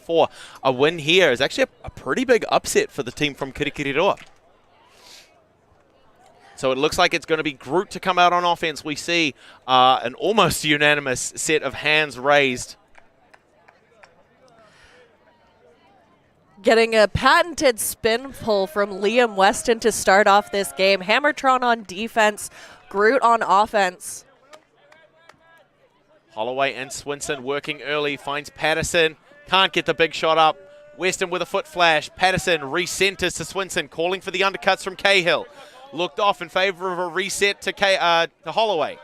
before, a win here is actually a pretty big upset for the team from Kirikiriroa. So it looks like it's going to be Groot to come out on offense. We see an almost unanimous set of hands raised. Getting a patented spin pull from Liam Weston to start off this game. Hammertron on defense, Groot on offense. Holloway and Swinson working early, finds Patterson, can't get the big shot up. Weston with a foot flash, Patterson recenters to Swinson, calling for the undercuts from Cahill. Looked off in favor of a reset to Holloway.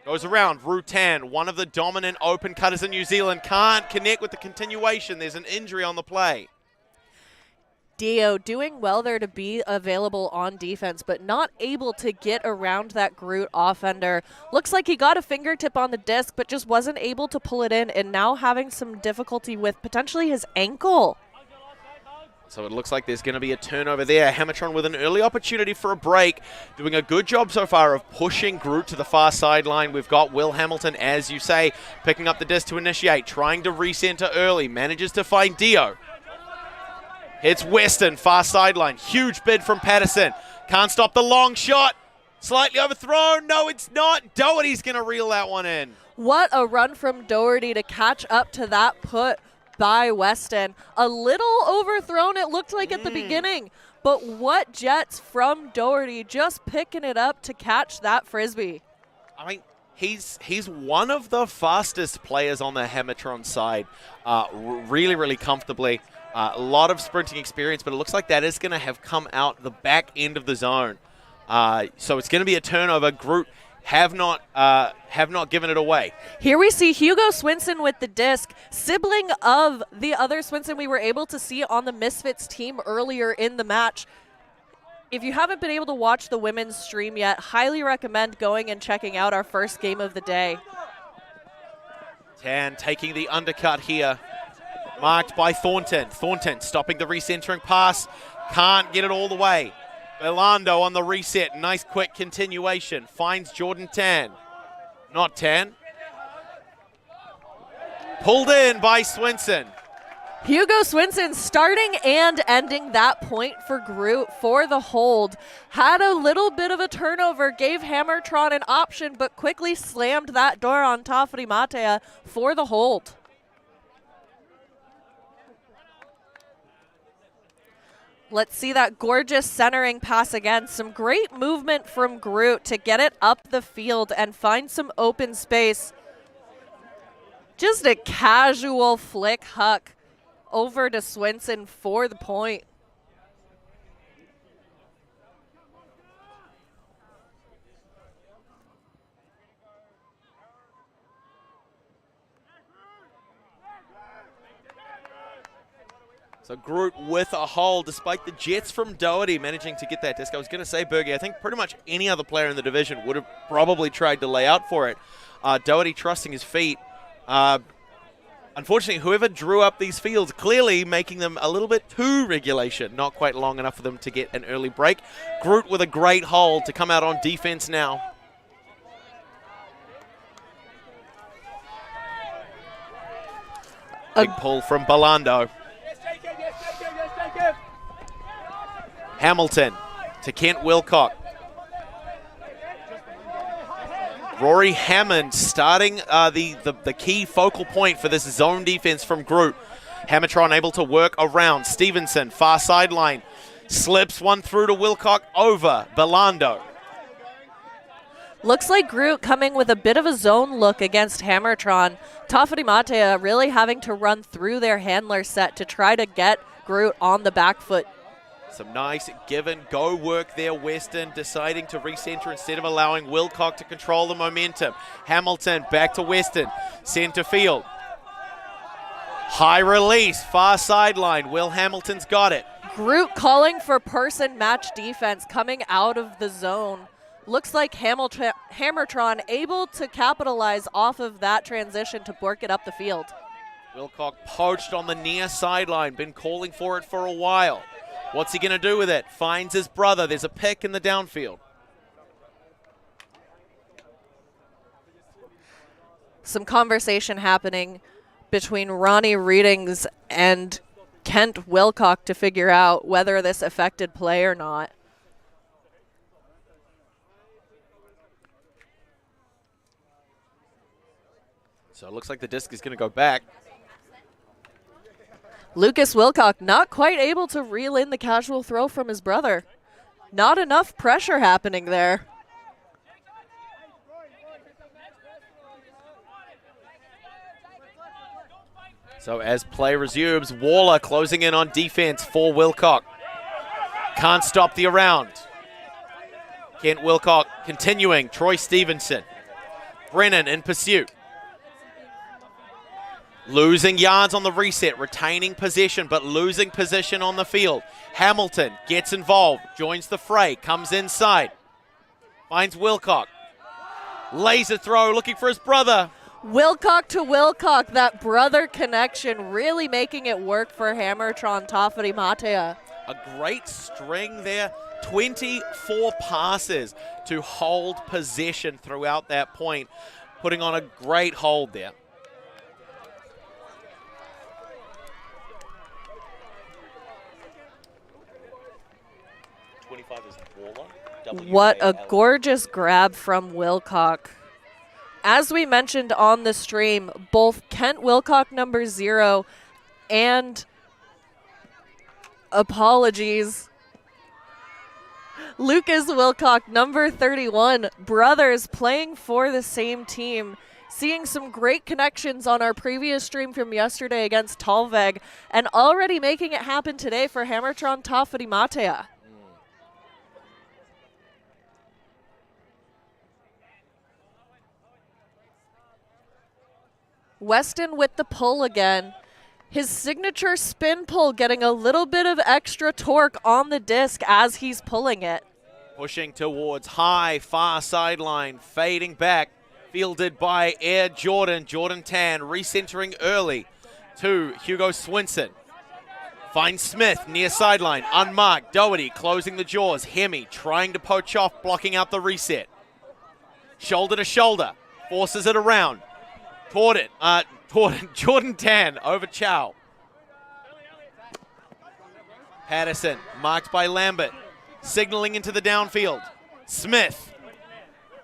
Goes around, Rutan, one of the dominant open cutters in New Zealand, can't connect with the continuation. There's an injury on the play. Dio doing well there to be available on defense, but not able to get around that Groot offender. Looks like he got a fingertip on the disc, but just wasn't able to pull it in, and now having some difficulty with potentially his ankle. So it looks like there's going to be a turnover there. Hammertron with an early opportunity for a break. Doing a good job so far of pushing Groot to the far sideline. We've got Will Hamilton, as you say, picking up the disc to initiate, trying to recenter early, manages to find Dio. It's Weston, far sideline. Huge bid from Patterson. Can't stop the long shot. Slightly overthrown. No, it's not. Doherty's going to reel that one in. What a run from Doherty to catch up to that put by Weston. A little overthrown, it looked like at the beginning. But what jets from Doherty, just picking it up to catch that Frisbee. I mean, he's one of the fastest players on the Hammertron side. Really, really comfortably. A lot of sprinting experience, but it looks like that is going to have come out the back end of the zone. So it's going to be a turnover. Groot have not given it away. Here we see Hugo Swinson with the disc, sibling of the other Swinson we were able to see on the Misfits team earlier in the match. If you haven't been able to watch the women's stream yet, highly recommend going and checking out our first game of the day. Tan taking the undercut here. Marked by Thornton. Thornton stopping the recentering pass. Can't get it all the way. Belando on the reset. Nice quick continuation. Finds Jordan Tan. Not Tan. Pulled in by Swinson. Hugo Swinson starting and ending that point for Groot for the hold. Had a little bit of a turnover, gave Hammertron an option, but quickly slammed that door on Tāwhirimātea for the hold. Let's see that gorgeous centering pass again. Some great movement from Groot to get it up the field and find some open space. Just a casual flick huck over to Swinson for the point. So Groot with a hole, despite the jets from Doherty managing to get that disc. I was going to say, Bergie, I think pretty much any other player in the division would have probably tried to lay out for it. Doherty trusting his feet. Unfortunately, whoever drew up these fields, clearly making them a little bit too regulation. Not quite long enough for them to get an early break. Groot with a great hold to come out on defense now. Big pull from Belando. Hamilton to Kent Wilcock. Rory Hammond starting the key focal point for this zone defense from Groot. Hammertron able to work around. Stevenson, far sideline. Slips one through to Wilcock over Belando. Looks like Groot coming with a bit of a zone look against Hammertron. Tāwhirimātea really having to run through their handler set to try to get Groot on the back foot. Some nice give-and-go work there. Weston deciding to recenter instead of allowing Wilcock to control the momentum. Hamilton back to Weston. Center field. High release. Far sideline. Will Hamilton's got it. Groot calling for person match defense coming out of the zone. Looks like Hammertron able to capitalize off of that transition to work it up the field. Wilcock poached on the near sideline. Been calling for it for a while. What's he going to do with it? Finds his brother. There's a pick in the downfield. Some conversation happening between Ronnie Readings and Kent Wilcock to figure out whether this affected play or not. So it looks like the disc is going to go back. Lucas Wilcock not quite able to reel in the casual throw from his brother. Not enough pressure happening there. So as play resumes, Waller closing in on defense for Wilcock. Can't stop the around. Kent Wilcock continuing. Troy Stevenson. Brennan in pursuit. Losing yards on the reset, retaining possession, but losing position on the field. Hamilton gets involved, joins the fray, comes inside. Finds Wilcock. Laser throw, looking for his brother. Wilcock to Wilcock, that brother connection really making it work for Hammertron Tāwhirimātea. A great string there. 24 passes to hold possession throughout that point, putting on a great hold there. What a gorgeous grab from Wilcock. As we mentioned on the stream, both Kent Wilcock number 0 and Lucas Wilcock number 31, brothers playing for the same team. Seeing some great connections on our previous stream from yesterday against Talveg, and already making it happen today for Hammertron Tāwhirimātea. Weston with the pull again. His signature spin pull getting a little bit of extra torque on the disc as he's pulling it. Pushing towards high, far sideline, fading back. Fielded by Air Jordan. Jordan Tan recentering early to Hugo Swinson. Finds Smith near sideline, unmarked. Doherty closing the jaws. Hemi trying to poach off, blocking out the reset. Shoulder to shoulder, forces it around. Jordan Tan over Chow. Patterson marked by Lambert, signaling into the downfield. Smith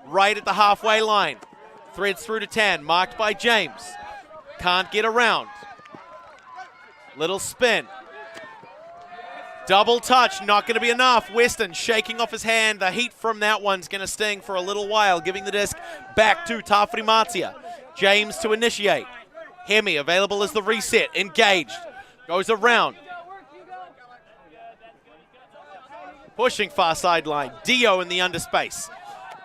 right at the halfway line. Threads through to Tan, marked by James. Can't get around. Little spin. Double touch, not going to be enough. Weston shaking off his hand. The heat from that one's going to sting for a little while, giving the disc back to Tāwhirimātea. James to initiate. Hemi available as the reset. Engaged. Goes around. Pushing far sideline. Dio in the underspace.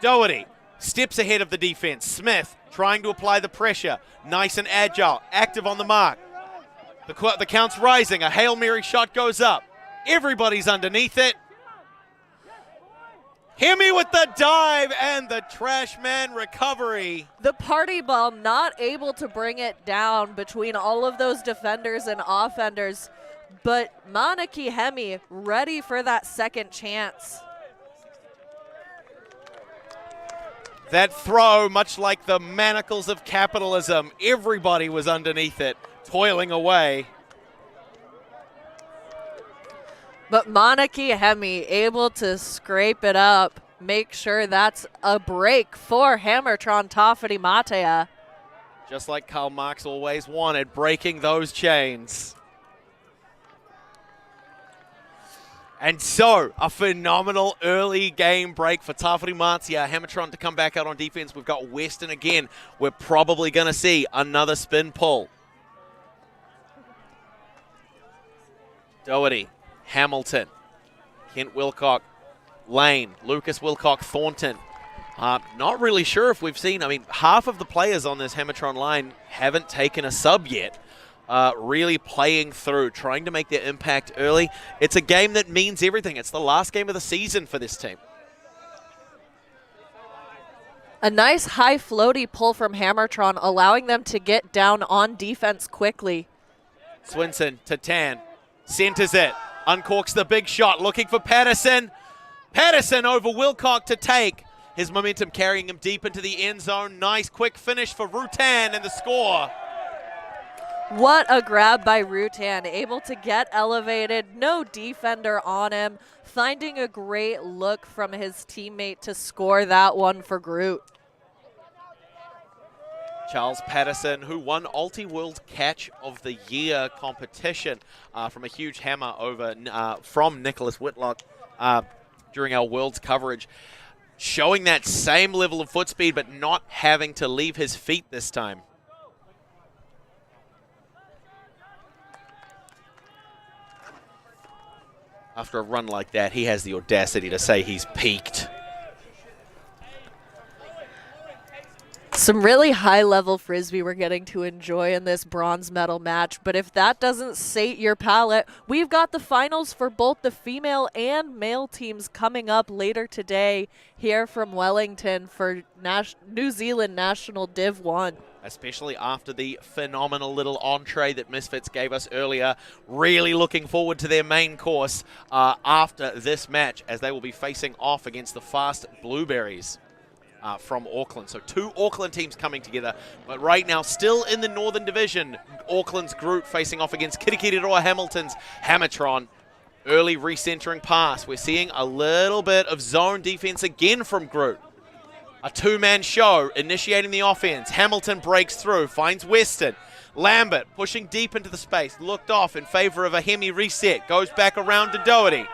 Doherty steps ahead of the defense. Smith trying to apply the pressure. Nice and agile. Active on the mark. The count's rising. A Hail Mary shot goes up. Everybody's underneath it. Hemi with the dive and the trash man recovery. The party bomb not able to bring it down between all of those defenders and offenders, but Manaki Hemi ready for that second chance. That throw, much like the manacles of capitalism, everybody was underneath it, toiling away. But Manaki Hemi able to scrape it up, make sure that's a break for Hammertron Tāwhirimātea. Just like Karl Marx always wanted, breaking those chains. And so, a phenomenal early game break for Tāwhirimātea. Hammertron to come back out on defense. We've got Weston again. We're probably going to see another spin pull. Doherty. Hamilton, Kent Wilcock, Lane, Lucas Wilcock, Thornton. Not really sure if we've seen, half of the players on this Hammertron line haven't taken a sub yet. Really playing through, trying to make their impact early. It's a game that means everything. It's the last game of the season for this team. A nice high floaty pull from Hammertron, allowing them to get down on defense quickly. Swinson to Tan, centers it. Uncorks the big shot, looking for Patterson. Patterson over Wilcock to take. His momentum carrying him deep into the end zone. Nice quick finish for Rutan and the score. What a grab by Rutan, able to get elevated, no defender on him, finding a great look from his teammate to score that one for Groot. Charles Patterson, who won ULTI World Catch of the Year competition from a huge hammer over from Nicholas Whitlock during our Worlds coverage, showing that same level of foot speed but not having to leave his feet this time. After a run like that, he has the audacity to say he's peaked. Some really high-level Frisbee we're getting to enjoy in this bronze medal match, but if that doesn't sate your palate, we've got the finals for both the female and male teams coming up later today here from Wellington for New Zealand National Div 1. Especially after the phenomenal little entree that Misfits gave us earlier. Really looking forward to their main course after this match, as they will be facing off against the Fast Blueberries from Auckland. So 2 Auckland teams coming together, but right now still in the Northern Division. Auckland's Groot facing off against Kirikiriroa Hamilton's Hammertron. Early recentering pass. We're seeing a little bit of zone defense again from Groot. A 2-man show initiating the offense. Hamilton breaks through, finds Weston. Lambert pushing deep into the space, looked off in favor of a Hemi reset, goes back around to Doherty.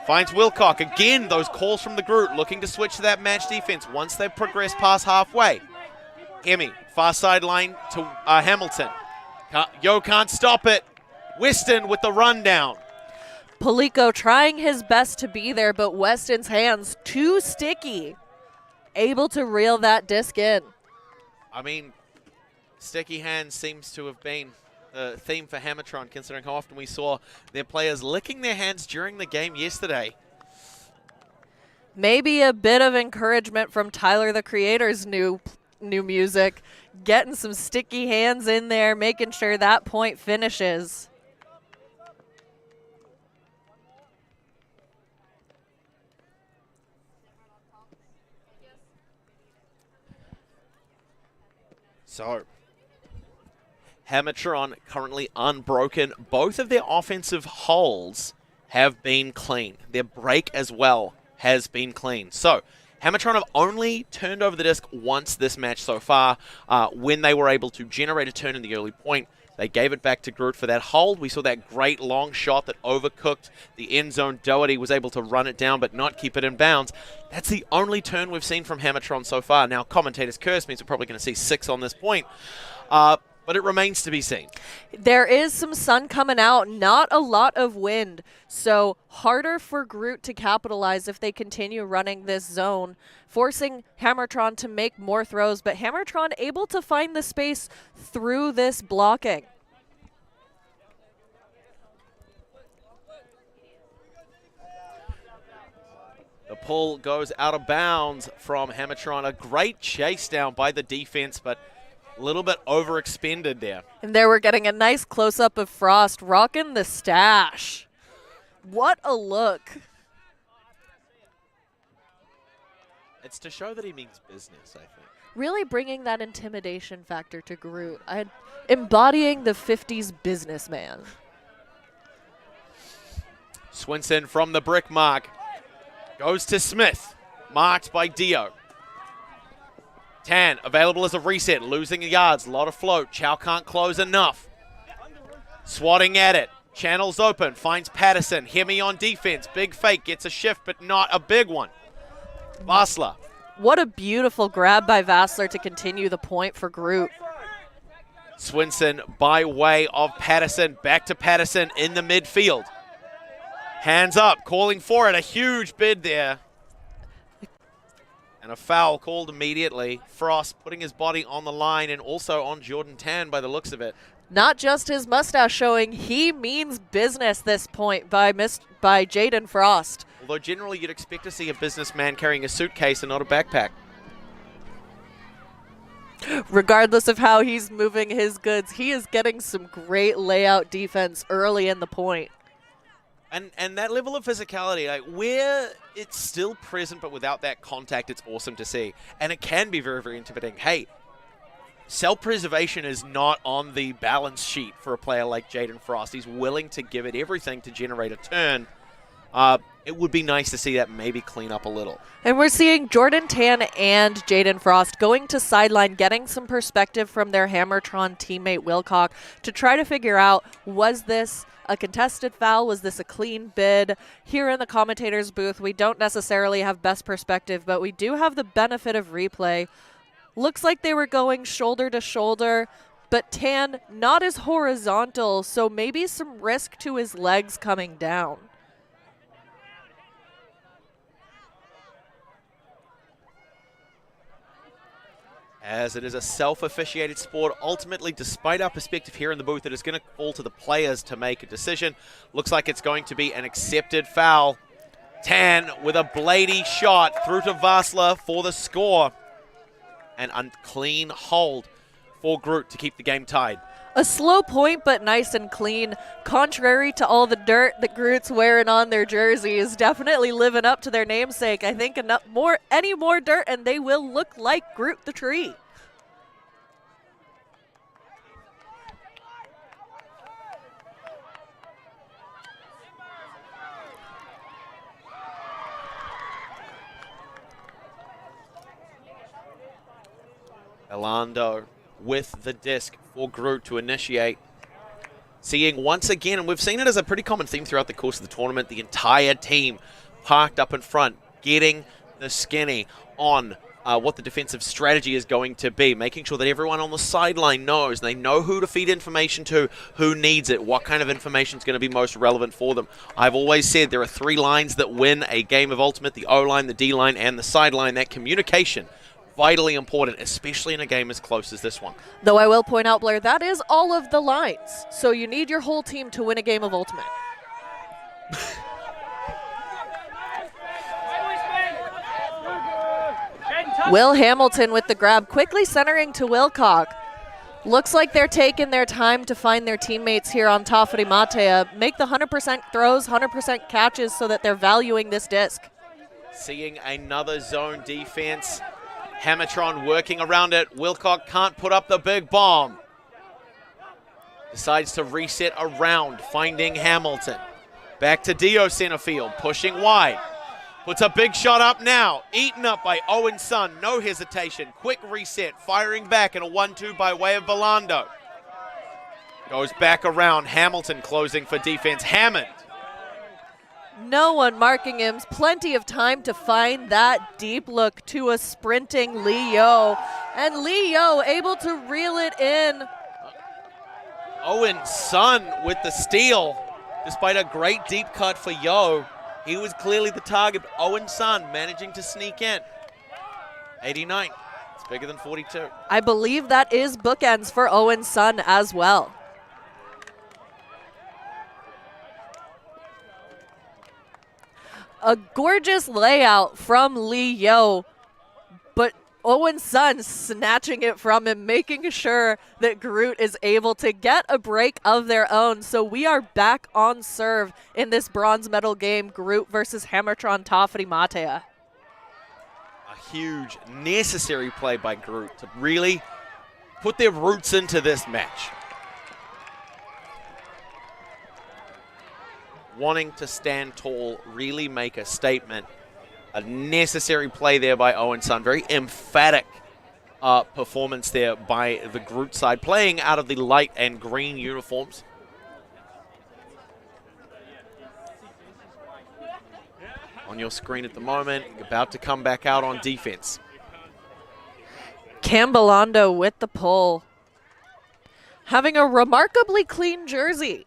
Finds Wilcock. Again, those calls from the Groot looking to switch to that match defense once they progress past halfway. Hemi, far sideline to Hamilton. Yo can't stop it. Weston with the rundown. Paliko trying his best to be there, but Weston's hands too sticky. Able to reel that disc in. I mean, sticky hands seems to have been the theme for Hammertron, considering how often we saw their players licking their hands during the game yesterday. Maybe a bit of encouragement from Tyler, the Creator's new music. Getting some sticky hands in there, making sure that point finishes. So, Hammertron currently unbroken. Both of their offensive holes have been clean. Their break as well has been clean. So, Hammertron have only turned over the disc once this match so far. When they were able to generate a turn in the early point, they gave it back to Groot for that hold. We saw that great long shot that overcooked the end zone. Doherty was able to run it down but not keep it in bounds. That's the only turn we've seen from Hammertron so far. Now, commentators' curse means we're probably going to see 6 on this point. But it remains to be seen. There is some sun coming out, not a lot of wind, so harder for Groot to capitalize if they continue running this zone, forcing Hammertron to make more throws, but Hammertron able to find the space through this blocking. The pull goes out of bounds from Hammertron. A great chase down by the defense, but a little bit overexpended there. And there we're getting a nice close-up of Frost rocking the stash. What a look. It's to show that he means business, I think. Really bringing that intimidation factor to Groot. Embodying the 50s businessman. Swinson from the brick mark. Goes to Smith. Marked by Dio. Tan available as a reset, losing yards, a lot of float. Chow can't close enough. Swatting at it, channels open, finds Patterson. Hemi on defense, big fake, gets a shift, but not a big one. Vassler. What a beautiful grab by Vassler to continue the point for Groot. Swinson by way of Patterson, back to Patterson in the midfield. Hands up, calling for it, a huge bid there. And a foul called immediately. Frost putting his body on the line and also on Jordan Tan by the looks of it. Not just his mustache showing, he means business this point by Jaden Frost. Although generally you'd expect to see a businessman carrying a suitcase and not a backpack. Regardless of how he's moving his goods, he is getting some great layout defense early in the point. And that level of physicality, like where it's still present but without that contact, it's awesome to see. And it can be very, very intimidating. Hey, self-preservation is not on the balance sheet for a player like Jaden Frost. He's willing to give it everything to generate a turn. It would be nice to see that maybe clean up a little. And we're seeing Jordan Tan and Jaden Frost going to sideline, getting some perspective from their Hammertron teammate Wilcock to try to figure out, was this a contested foul? Was this a clean bid? Here in the commentator's booth, we don't necessarily have best perspective, but we do have the benefit of replay. Looks like they were going shoulder to shoulder, but Tan not as horizontal, so maybe some risk to his legs coming down. As it is a self-officiated sport, ultimately, despite our perspective here in the booth, it is going to fall to the players to make a decision. Looks like it's going to be an accepted foul. Tan with a bladey shot through to Vassler for the score. An unclean hold for Groot to keep the game tied. A slow point, but nice and clean. Contrary to all the dirt that Groot's wearing on their jerseys, definitely living up to their namesake. I think any more dirt and they will look like Groot the tree. Orlando with the disc for Groot to initiate. Seeing once again, and we've seen it as a pretty common theme throughout the course of the tournament, the entire team parked up in front, getting the skinny on what the defensive strategy is going to be, making sure that everyone on the sideline knows, they know who to feed information to, who needs it, what kind of information is going to be most relevant for them. I've always said there are 3 lines that win a game of Ultimate: the O-line, the D-line, and the sideline. That communication, vitally important, especially in a game as close as this one. Though I will point out, Blair, that is all of the lines. So you need your whole team to win a game of Ultimate. Will Hamilton with the grab, quickly centering to Wilcock. Looks like they're taking their time to find their teammates here on Tāwhirimātea. Make the 100% throws, 100% catches so that they're valuing this disc. Seeing another zone defense. Hammertron working around it. Wilcock can't put up the big bomb. Decides to reset around, finding Hamilton. Back to Dio center field, pushing wide. Puts a big shot up now. Eaten up by Owen Sun. No hesitation. Quick reset. Firing back in a 1-2 by way of Belando. Goes back around. Hamilton closing for defense. Hammond. No one marking him. Plenty of time to find that deep look to a sprinting Lee Yo. And Lee Yo able to reel it in. Owen Sun with the steal. Despite a great deep cut for Yo, he was clearly the target. Owen Sun managing to sneak in. 89. It's bigger than 42. I believe that is bookends for Owen Sun as well. A gorgeous layout from Lee Yo, but Owen Sun snatching it from him, making sure that Groot is able to get a break of their own. So we are back on serve in this bronze medal game, Groot versus Hammertron Tāwhirimātea. A huge, necessary play by Groot to really put their roots into this match. Wanting to stand tall, really make a statement. A necessary play there by Owen Sun. Very emphatic performance there by the Groot side, playing out of the light and green uniforms. On your screen at the moment, about to come back out on defense. Cam Belando with the pull. Having a remarkably clean jersey.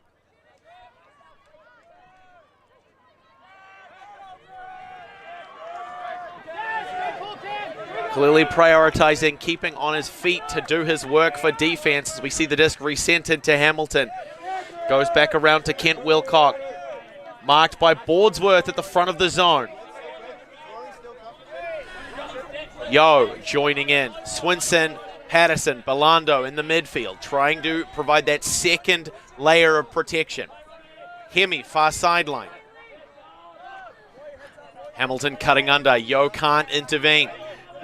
Clearly prioritizing keeping on his feet to do his work for defense as we see the disc recentered to Hamilton. Goes back around to Kent Wilcock. Marked by Bordsworth at the front of the zone. Yo joining in. Swinson, Patterson, Belando in the midfield, trying to provide that second layer of protection. Hemi, far sideline. Hamilton cutting under. Yo can't intervene.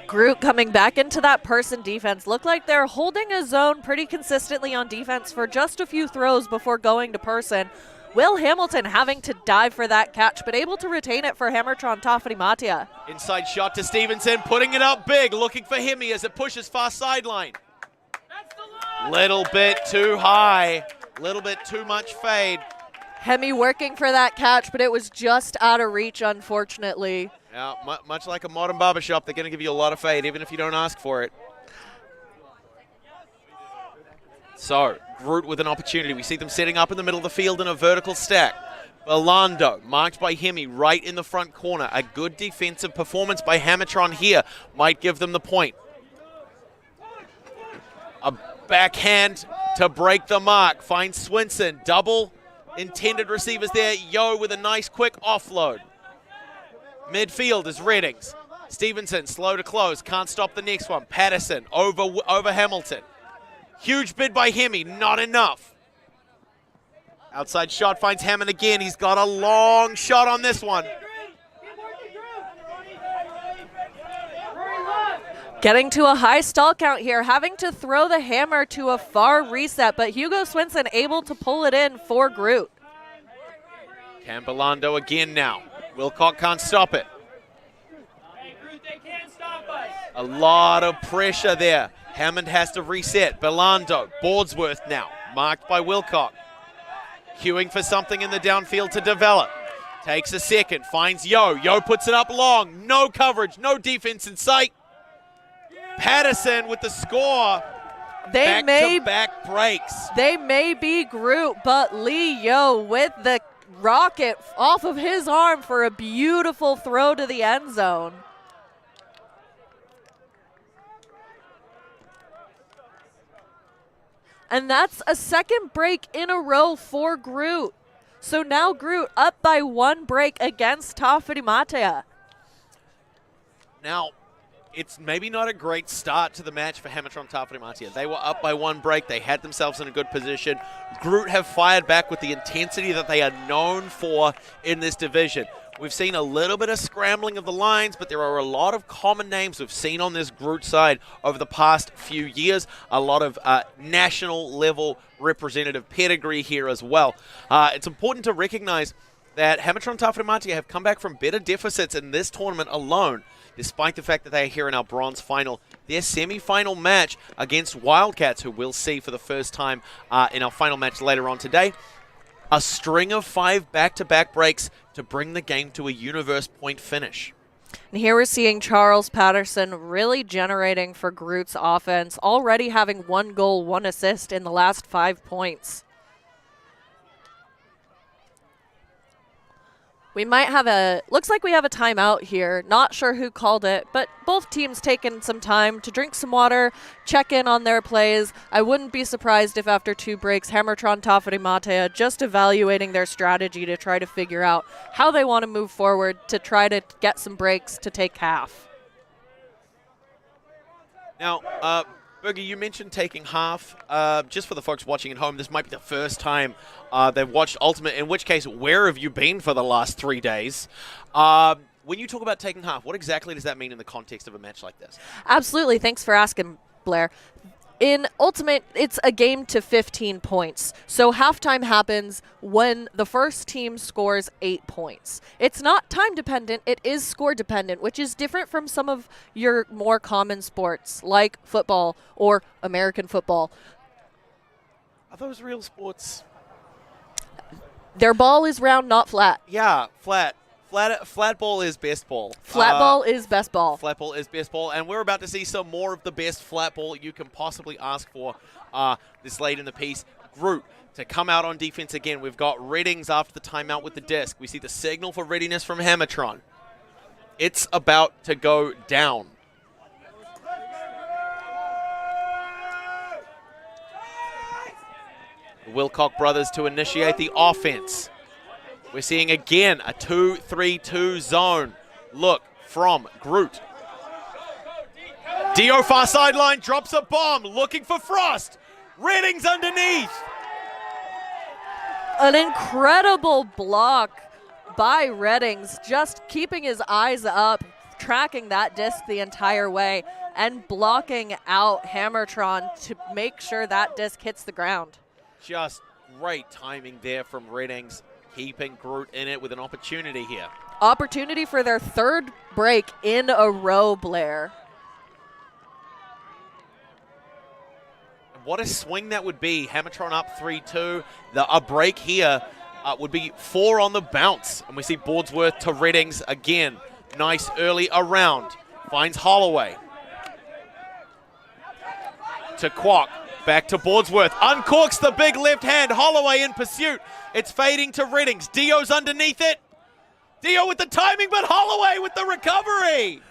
Groot coming back into that person defense. Looked like they're holding a zone pretty consistently on defense for just a few throws before going to person. Will Hamilton having to dive for that catch, but able to retain it for Hammertron Tāwhirimātea. Inside shot to Stevenson, putting it up big, looking for Hemi as it pushes far sideline. Little bit too high, little bit too much fade. Hemi working for that catch, but it was just out of reach, unfortunately. Yeah, much like a modern barbershop, they're going to give you a lot of fade, even if you don't ask for it. So, Groot with an opportunity. We see them setting up in the middle of the field in a vertical stack. Belando, marked by Hemi, right in the front corner. A good defensive performance by Hammertron here might give them the point. A backhand to break the mark. Finds Swinson. Double intended receivers there. Yo with a nice quick offload. Midfield is Reddings. Stevenson slow to close. Can't stop the next one. Patterson over Hamilton. Huge bid by Hemi. Not enough. Outside shot finds Hammond again. He's got a long shot on this one. Getting to a high stall count here, having to throw the hammer to a far reset, but Hugo Swinson able to pull it in for Groot. Campbellando again now. Wilcock can't stop it. A lot of pressure there. Hammond has to reset. Belando, Bordsworth now, marked by Wilcock. Queuing for something in the downfield to develop. Takes a second, finds Yo. Yo puts it up long. No coverage, no defense in sight. Patterson with the score. Back-to-back breaks. They may be Groot, but Lee Yo with the rocket off of his arm for a beautiful throw to the end zone. And that's a second break in a row for Groot. So now Groot up by one break against Tāwhirimātea. Now, it's maybe not a great start to the match for Hammertron Tāwhirimātea. They were up by one break. They had themselves in a good position. Groot have fired back with the intensity that they are known for in this division. We've seen a little bit of scrambling of the lines, but there are a lot of common names we've seen on this Groot side over the past few years. A lot of national level representative pedigree here as well. It's important to recognize that Hammertron Tāwhirimātea have come back from better deficits in this tournament alone, despite the fact that they are here in our bronze final. Their semi-final match against Wildcats, who we'll see for the first time in our final match later on today. A string of 5 back-to-back breaks to bring the game to a universe point finish. And here we're seeing Charles Patterson really generating for Groot's offense, already having 1 goal, 1 assist in the last 5 points. We might have looks like we have a timeout here. Not sure who called it, but both teams taking some time to drink some water, check in on their plays. I wouldn't be surprised if after 2 breaks, Hammertron Tāwhirimātea just evaluating their strategy to try to figure out how they want to move forward to try to get some breaks to take half. Now, Bergie, you mentioned taking half. Just for the folks watching at home, this might be the first time they've watched Ultimate, in which case, where have you been for the last 3 days? When you talk about taking half, what exactly does that mean in the context of a match like this? Absolutely. Thanks for asking, Blair. In Ultimate, it's a game to 15 points. So halftime happens when the first team scores 8 points. It's not time dependent, it is score dependent, which is different from some of your more common sports like football or American football. Are those real sports? Their ball is round, not flat. Yeah, flat. Flat ball is best ball. Flat ball is best ball. Flat ball is best ball, and we're about to see some more of the best flat ball you can possibly ask for this late in the piece. Groot to come out on defense again. We've got Reddings after the timeout with the disc. We see the signal for readiness from Hammertron. It's about to go down. The Wilcock brothers to initiate the offense. We're seeing again a 2-3-2 zone. Look from Groot. Dio far sideline drops a bomb, looking for Frost. Reddings underneath. An incredible block by Reddings, just keeping his eyes up, tracking that disc the entire way and blocking out Hammertron to make sure that disc hits the ground. Just great timing there from Reddings, keeping Groot in it with an opportunity here. Opportunity for their third break in a row, Blair. What a swing that would be. Hammertron up 3-2. A break here would be 4 on the bounce. And we see Bordsworth to Reddings again. Nice early around. Finds Holloway. To Kwok. Back to Bordsworth. Uncorks the big left hand. Holloway in pursuit. It's fading to Reddings. Dio's underneath it. Dio with the timing, but Holloway with the recovery.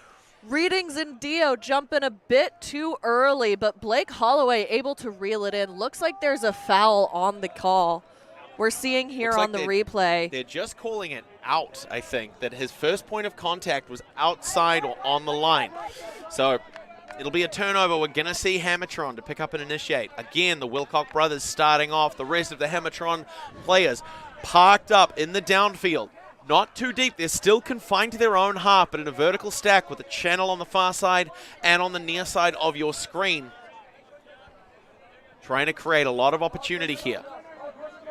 Readings and Dio jumping a bit too early, but Blake Holloway able to reel it in. Looks like there's a foul on the call. We're seeing here on the replay. They're just calling it out, I think, that his first point of contact was outside or on the line. So it'll be a turnover. We're going to see Hammertron to pick up and initiate. Again, the Wilcock brothers starting off. The rest of the Hammertron players parked up in the downfield. Not too deep. They're still confined to their own half, but in a vertical stack with a channel on the far side and on the near side of your screen. Trying to create a lot of opportunity here.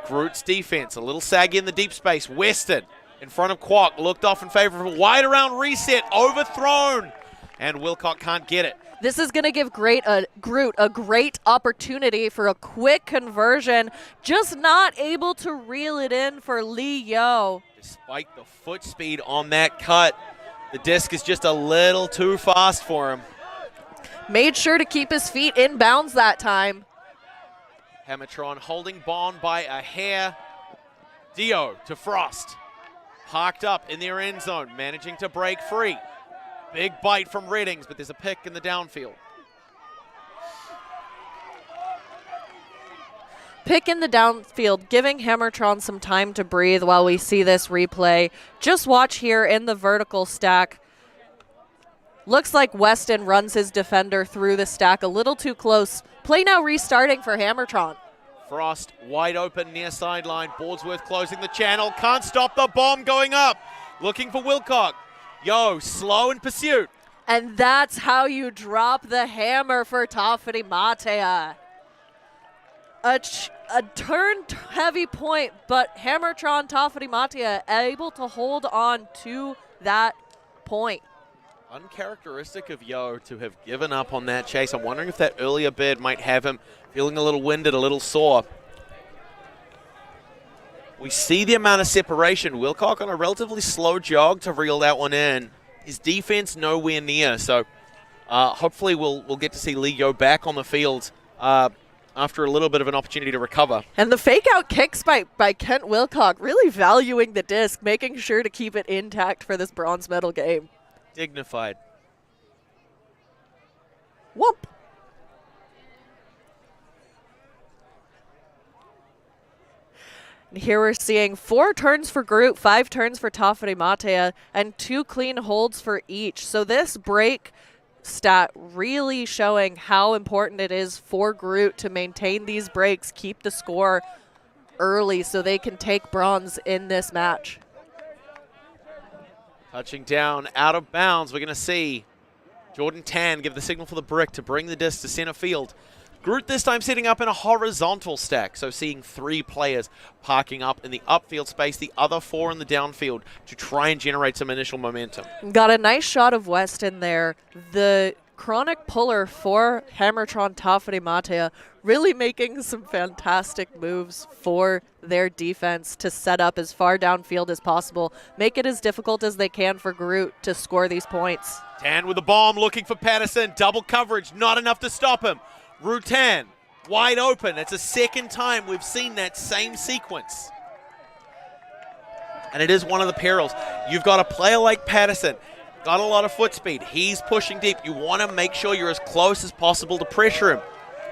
Groot's defense, a little saggy in the deep space. Weston in front of Kwok, looked off in favor of a wide around reset, overthrown, and Wilcock can't get it. This is going to give Groot a great opportunity for a quick conversion, just not able to reel it in for Lee Yo. Despite the foot speed on that cut, the disc is just a little too fast for him. Made sure to keep his feet in bounds that time. Hammertron holding Bond by a hair. Dio to Frost. Parked up in their end zone, managing to break free. Big bite from Reddings, but there's a pick in the downfield. Pick in the downfield, giving Hammertron some time to breathe while we see this replay. Just watch here in the vertical stack. Looks like Weston runs his defender through the stack a little too close. Play now restarting for Hammertron. Frost wide open near sideline. Bordsworth closing the channel. Can't stop the bomb going up. Looking for Wilcock. Yo, slow in pursuit. And that's how you drop the hammer for Tāwhirimātea. A turn-heavy point, but Hammertron Tāwhirimātea able to hold on to that point. Uncharacteristic of Yo to have given up on that chase. I'm wondering if that earlier bid might have him feeling a little winded, a little sore. We see the amount of separation. Wilcock on a relatively slow jog to reel that one in. His defense nowhere near, so hopefully we'll get to see Lee Yo back on the field after a little bit of an opportunity to recover. And the fake-out kicks by Kent Wilcock, really valuing the disc, making sure to keep it intact for this bronze medal game. Dignified. Whoop. And here we're seeing 4 turns for Groot, 5 turns for Tāwhirimātea, and 2 clean holds for each. So this break stat really showing how important it is for Groot to maintain these breaks, keep the score early so they can take bronze in this match. Touching down out of bounds, we're going to see Jordan Tan give the signal for the brick to bring the disc to center field. Groot this time setting up in a horizontal stack, so seeing 3 players parking up in the upfield space, the other 4 in the downfield to try and generate some initial momentum. Got a nice shot of Weston there. The chronic puller for Hammertron Tāwhirimātea really making some fantastic moves for their defense to set up as far downfield as possible, make it as difficult as they can for Groot to score these points. Tan with the bomb looking for Patterson, double coverage, not enough to stop him. Rutan, wide open. It's a second time we've seen that same sequence. And it is one of the perils. You've got a player like Patterson, got a lot of foot speed. He's pushing deep. You want to make sure you're as close as possible to pressure him.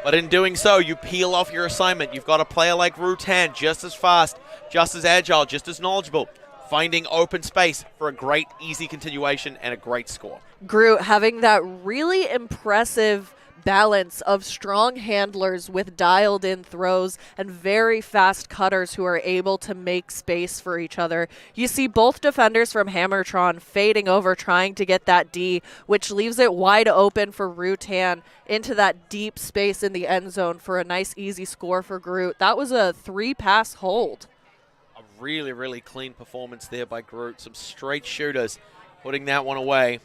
But in doing so, you peel off your assignment. You've got a player like Rutan, just as fast, just as agile, just as knowledgeable, finding open space for a great, easy continuation and a great score. Groot having that really impressive balance of strong handlers with dialed-in throws and very fast cutters who are able to make space for each other. You see both defenders from Hammertron fading over, trying to get that D, which leaves it wide open for Rutan into that deep space in the end zone for a nice, easy score for Groot. That was a 3-pass hold. A really, really clean performance there by Groot. Some straight shooters putting that one away.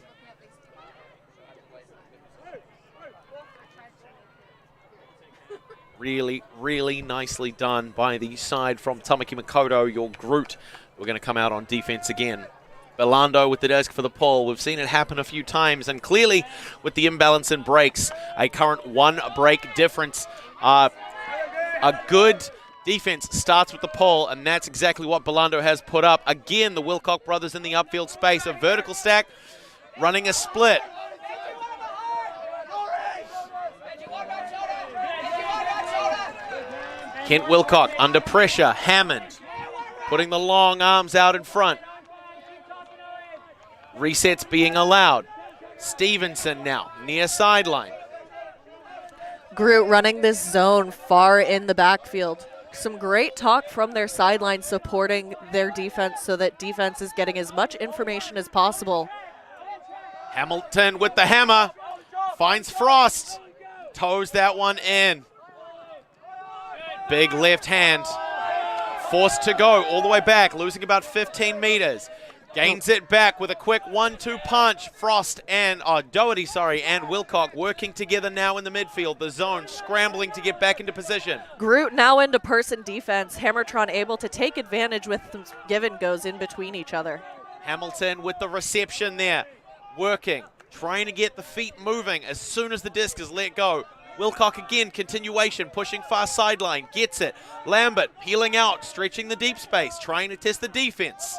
Really, really nicely done by the side from Tamaki Makaurau, your Groot. We're going to come out on defense again. Belando with the desk for the pull. We've seen it happen a few times, and clearly with the imbalance in breaks, a current 1 break difference. A good defense starts with the pull, and that's exactly what Belando has put up. Again, the Wilcock brothers in the upfield space. A vertical stack, running a split. Kent Wilcock under pressure. Hammond putting the long arms out in front. Resets being allowed. Stevenson now near sideline. Groot running this zone far in the backfield. Some great talk from their sideline supporting their defense so that defense is getting as much information as possible. Hamilton with the hammer. Finds Frost. Toes that one in. Big left hand. Forced to go all the way back, losing about 15 meters. Gains it back with a quick 1-2 punch. Frost and, Doherty, and Wilcock working together now in the midfield. The zone scrambling to get back into position. Groot now into person defense. Hammertron able to take advantage with some give and goes in between each other. Hamilton with the reception there. Working, trying to get the feet moving as soon as the disc is let go. Wilcock again, continuation, pushing far sideline, gets it. Lambert peeling out, stretching the deep space, trying to test the defense.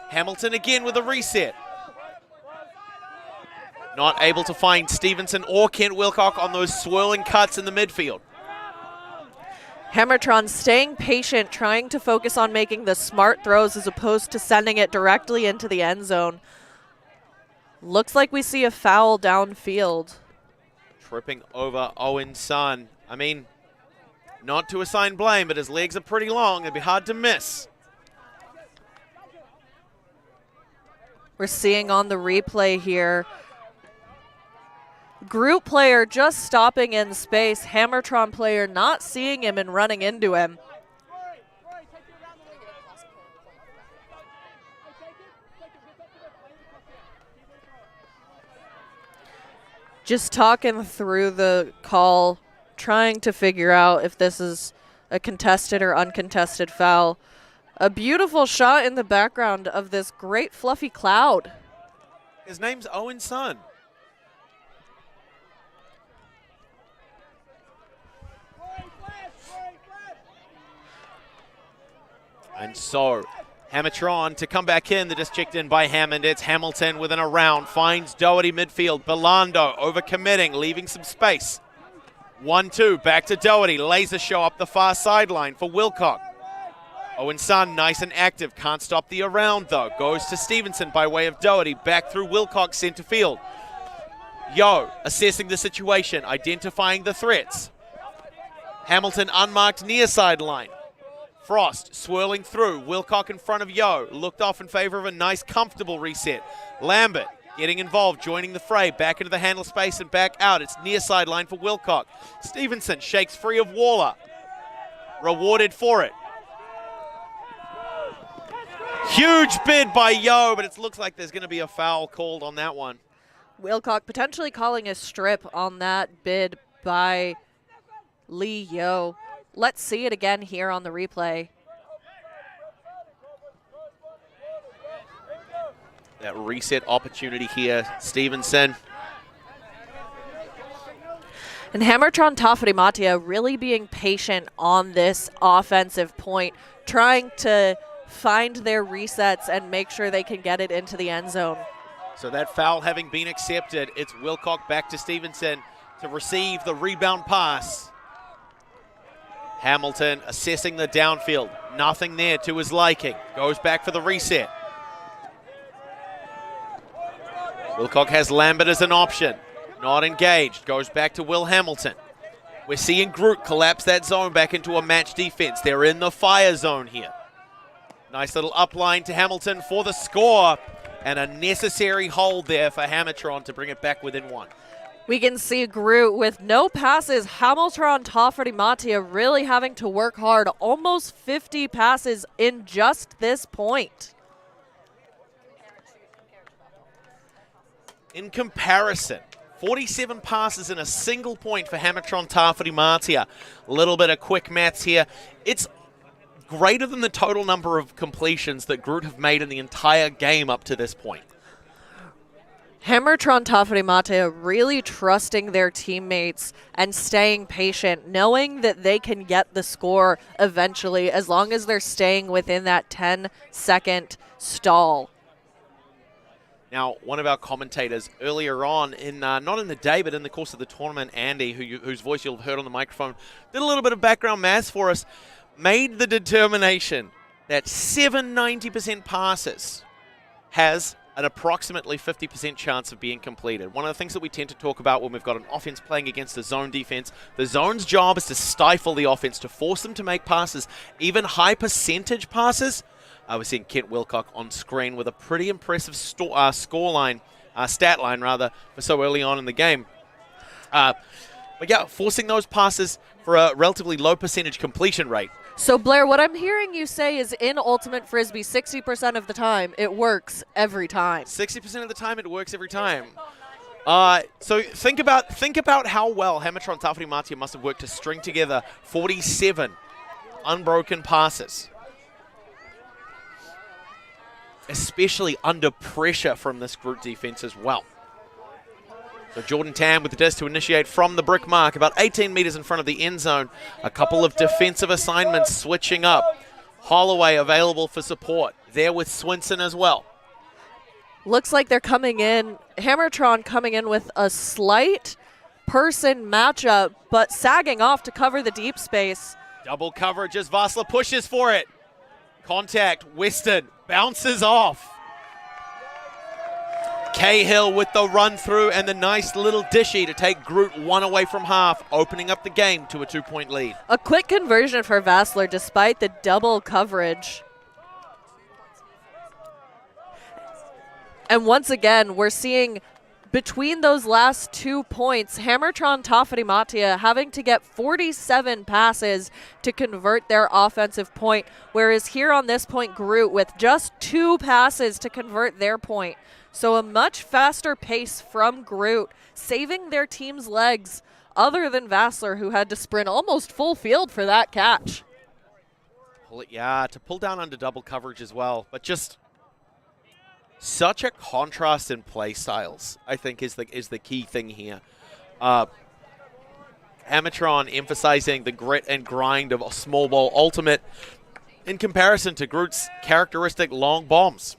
Hamilton again with a reset. Not able to find Stevenson or Kent Wilcock on those swirling cuts in the midfield. Hammertron staying patient, trying to focus on making the smart throws as opposed to sending it directly into the end zone. Looks like we see a foul downfield. Tripping over Owen's son. I mean, not to assign blame, but his legs are pretty long. It'd be hard to miss. We're seeing on the replay here, Groot player just stopping in space, Hammertron player not seeing him and running into him. Just talking through the call, trying to figure out if this is a contested or uncontested foul. A beautiful shot in the background of this great fluffy cloud. His name's Owen's son. And so, Hammertron to come back in. The disc checked in by Hammond. It's Hamilton within a round. Finds Doherty midfield. Belando overcommitting, leaving some space. 1-2, back to Doherty. Laser show up the far sideline for Wilcock. Owen's son, nice and active. Can't stop the around, though. Goes to Stevenson by way of Doherty. Back through Wilcock, center field. Yo, assessing the situation, identifying the threats. Hamilton unmarked near sideline. Frost swirling through. Wilcock in front of Yo. Looked off in favor of a nice, comfortable reset. Lambert getting involved, joining the fray. Back into the handle space and back out. It's near sideline for Wilcock. Stevenson shakes free of Waller. Rewarded for it. Huge bid by Yo, but it looks like there's going to be a foul called on that one. Wilcock potentially calling a strip on that bid by Lee Yo. Let's see it again here on the replay. That reset opportunity here, Stevenson. And Hammertron Tāwhirimātea really being patient on this offensive point, trying to find their resets and make sure they can get it into the end zone. So that foul having been accepted, it's Wilcock back to Stevenson to receive the rebound pass. Hamilton assessing the downfield. Nothing there to his liking. Goes back for the reset. Wilcock has Lambert as an option. Not engaged. Goes back to Will Hamilton. We're seeing Groot collapse that zone back into a match defense. They're in the fire zone here. Nice little upline to Hamilton for the score. And a necessary hold there for Hammertron to bring it back within one. We can see Groot with no passes. Hammertron Tāwhirimātea really having to work hard. Almost 50 passes in just this point. In comparison, 47 passes in a single point for Hammertron Tāwhirimātea. A little bit of quick maths here. It's greater than the total number of completions that Groot have made in the entire game up to this point. Hammertron Tāwhirimātea really trusting their teammates and staying patient, knowing that they can get the score eventually as long as they're staying within that 10-second stall. Now, one of our commentators earlier on, not in the day, but in the course of the tournament, Andy, whose voice you'll have heard on the microphone, did a little bit of background maths for us, made the determination that 90% passes has an approximately 50% chance of being completed. One of the things that we tend to talk about when we've got an offense playing against a zone defense, the zone's job is to stifle the offense, to force them to make passes, even high percentage passes. We're seeing Kent Wilcock on screen with a pretty impressive stat line, for so early on in the game. But yeah, forcing those passes for a relatively low percentage completion rate. So Blair, what I'm hearing you say is in Ultimate Frisbee, 60% of the time, it works every time. 60% of the time, it works every time. So think about how well Hammertron Tāwhirimātea must have worked to string together 47 unbroken passes. Especially under pressure from this Groot defense as well. So Jordan Tam with the disc to initiate from the brick mark, about 18 meters in front of the end zone. A couple of defensive assignments switching up. Holloway available for support. There with Swinson as well. Looks like they're coming in, Hammertron coming in with a slight person matchup, but sagging off to cover the deep space. Double coverage as Vassler pushes for it. Contact, Weston bounces off. Cahill with the run through and the nice little dishy to take Groot one away from half, opening up the game to a 2-point lead. A quick conversion for Vassler despite the double coverage. And once again, we're seeing between those last 2 points, Hammertron Tāwhirimātea having to get 47 passes to convert their offensive point, whereas here on this point, Groot with just 2 passes to convert their point. So a much faster pace from Groot, saving their team's legs, other than Vassler, who had to sprint almost full field for that catch. To pull down under double coverage as well, but just such a contrast in play styles, I think, is the key thing here. Hammertron emphasizing the grit and grind of a small ball ultimate in comparison to Groot's characteristic long bombs.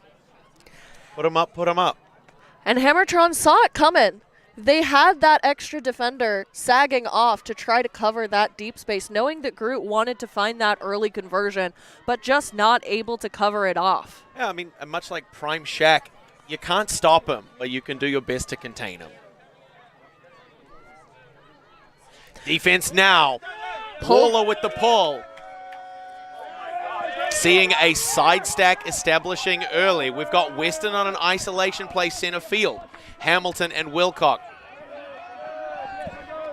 Put him up, put him up. And Hammertron saw it coming. They had that extra defender sagging off to try to cover that deep space, knowing that Groot wanted to find that early conversion, but just not able to cover it off. Yeah, I mean, much like Prime Shaq, you can't stop him, but you can do your best to contain him. Defense now. Paula with the pull. Seeing a side stack establishing early. We've got Weston on an isolation play center field. Hamilton and Wilcock.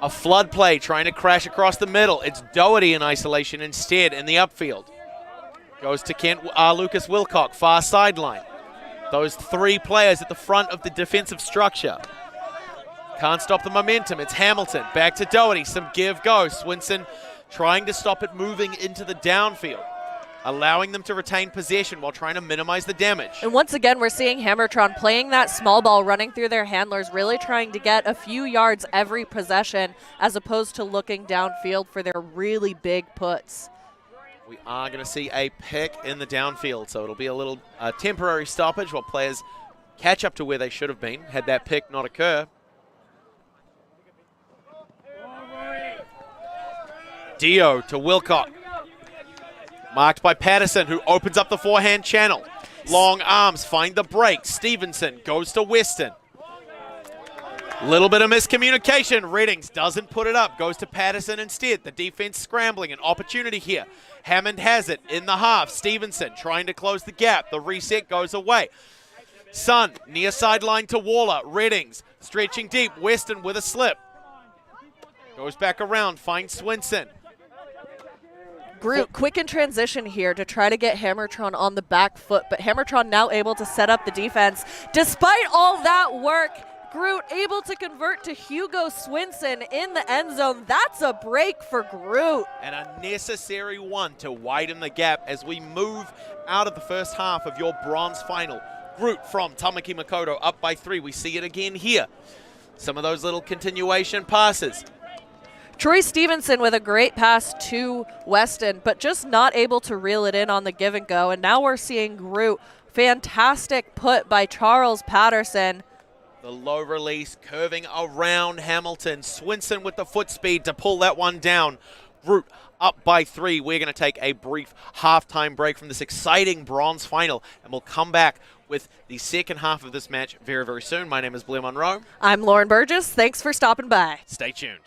A flood play trying to crash across the middle. It's Doherty in isolation instead in the upfield. Goes to Lucas Wilcock, far sideline. Those 3 players at the front of the defensive structure. Can't stop the momentum. It's Hamilton. Back to Doherty. Some give-go. Swinson trying to stop it moving into the downfield, allowing them to retain possession while trying to minimize the damage. And once again, we're seeing Hammertron playing that small ball, running through their handlers, really trying to get a few yards every possession as opposed to looking downfield for their really big puts. We are going to see a pick in the downfield, so it'll be a little temporary stoppage while players catch up to where they should have been had that pick not occur. Dio to Wilcock. Marked by Patterson, who opens up the forehand channel. Long arms find the break. Stevenson goes to Weston. Little bit of miscommunication. Reddings doesn't put it up. Goes to Patterson instead. The defense scrambling. An opportunity here. Hammond has it in the half. Stevenson trying to close the gap. The reset goes away. Sun near sideline to Waller. Reddings stretching deep. Weston with a slip. Goes back around. Finds Swinson. Groot, quick in transition here to try to get Hammertron on the back foot, but Hammertron now able to set up the defense. Despite all that work, Groot able to convert to Hugo Swinson in the end zone. That's a break for Groot. And a necessary one to widen the gap as we move out of the first half of your bronze final. Groot from Tamaki Makaurau up by 3. We see it again here. Some of those little continuation passes. Troy Stevenson with a great pass to Weston, but just not able to reel it in on the give and go. And now we're seeing Groot. Fantastic put by Charles Patterson. The low release curving around Hamilton. Swinson with the foot speed to pull that one down. Groot up by 3. We're going to take a brief halftime break from this exciting bronze final, and we'll come back with the second half of this match very, very soon. My name is Blair Monroe. I'm Lauren Burgess. Thanks for stopping by. Stay tuned.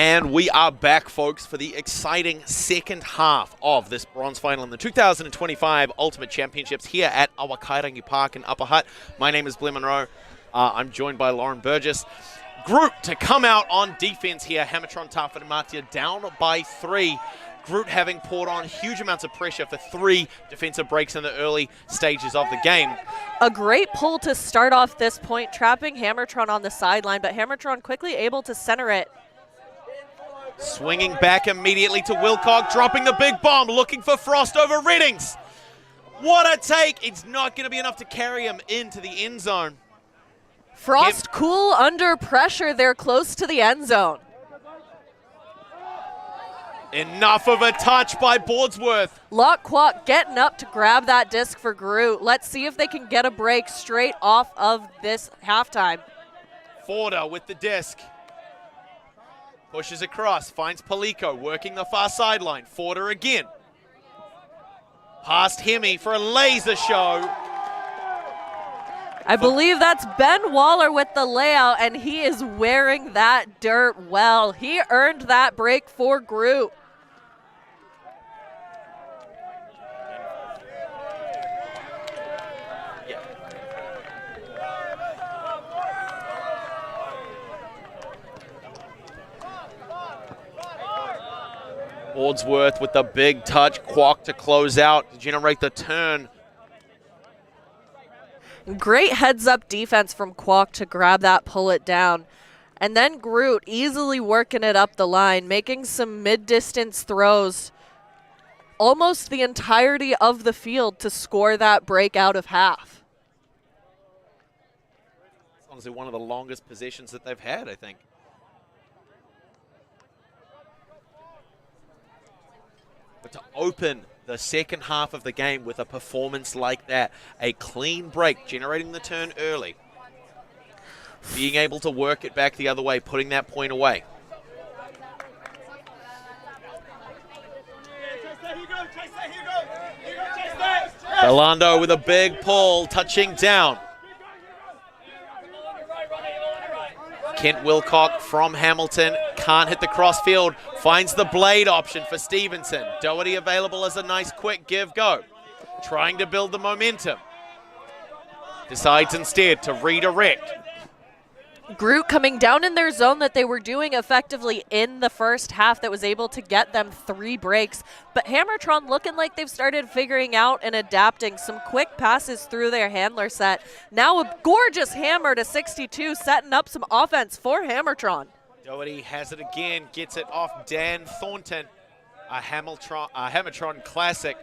And we are back, folks, for the exciting second half of this bronze final in the 2025 Ultimate Championships here at Tāwhirimātea Park in Upper Hutt. My name is Blair Monroe. I'm joined by Lauren Burgess. Groot to come out on defense here. Hammertron Tāwhirimātea down by 3. Groot having poured on huge amounts of pressure for 3 defensive breaks in the early stages of the game. A great pull to start off this point, trapping Hammertron on the sideline, but Hammertron quickly able to center it. Swinging back immediately to Wilcock, dropping the big bomb, looking for Frost over Reddings. What a take. It's not going to be enough to carry him into the end zone. Frost cool under pressure. They're close to the end zone. Enough of a touch by Bordsworth. Lock Quack getting up to grab that disc for Groot. Let's see if they can get a break straight off of this halftime. Forder with the disc. Pushes across, finds Paliko, working the far sideline. Forder again. Past Hemi for a laser show. I believe that's Ben Waller with the layout, and he is wearing that dirt well. He earned that break for Groot. Bordsworth with the big touch, Quack to close out, to generate the turn. Great heads-up defense from Quack to grab that, pull it down. And then Groot easily working it up the line, making some mid-distance throws. Almost the entirety of the field to score that break out of half. It's honestly one of the longest possessions that they've had, I think. But to open the second half of the game with a performance like that, a clean break, generating the turn early, being able to work it back the other way, putting that point away. Orlando with a big pull, touching down. Kent Wilcock from Hamilton, can't hit the crossfield, finds the blade option for Stevenson. Doherty available as a nice quick give-go. Trying to build the momentum. Decides instead to redirect. Groot coming down in their zone that they were doing effectively in the first half that was able to get them 3 breaks. But Hammertron looking like they've started figuring out and adapting some quick passes through their handler set. Now a gorgeous hammer to 62, setting up some offense for Hammertron. Doherty has it again, gets it off Dan Thornton. A Hammertron classic.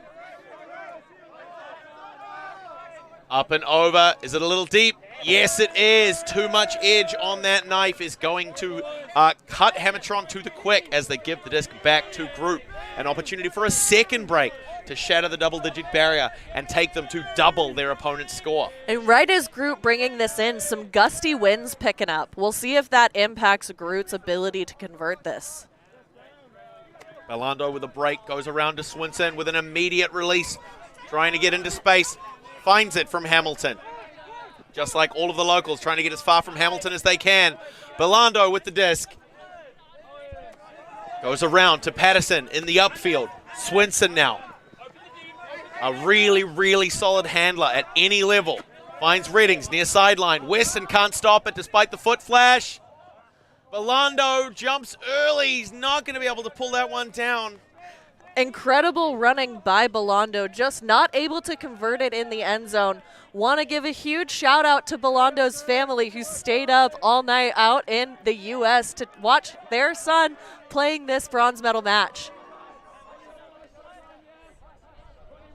Up and over. Is it a little deep? Yes, it is. Too much edge on that knife is going to cut Hammertron to the quick as they give the disc back to Groot. An opportunity for a second break to shatter the double-digit barrier and take them to double their opponent's score. And right as Groot bringing this in, some gusty winds picking up. We'll see if that impacts Groot's ability to convert this. Belando with a break, goes around to Swinson with an immediate release, trying to get into space. Finds it from Hamilton. Just like all of the locals, trying to get as far from Hamilton as they can. Belando with the disc. Goes around to Patterson in the upfield. Swinson now. A really, really solid handler at any level. Finds Reddings near sideline. Weston can't stop it despite the foot flash. Belando jumps early. He's not going to be able to pull that one down. Incredible running by Belando, just not able to convert it in the end zone. Want to give a huge shout out to Belando's family who stayed up all night out in the U.S. to watch their son playing this bronze medal match.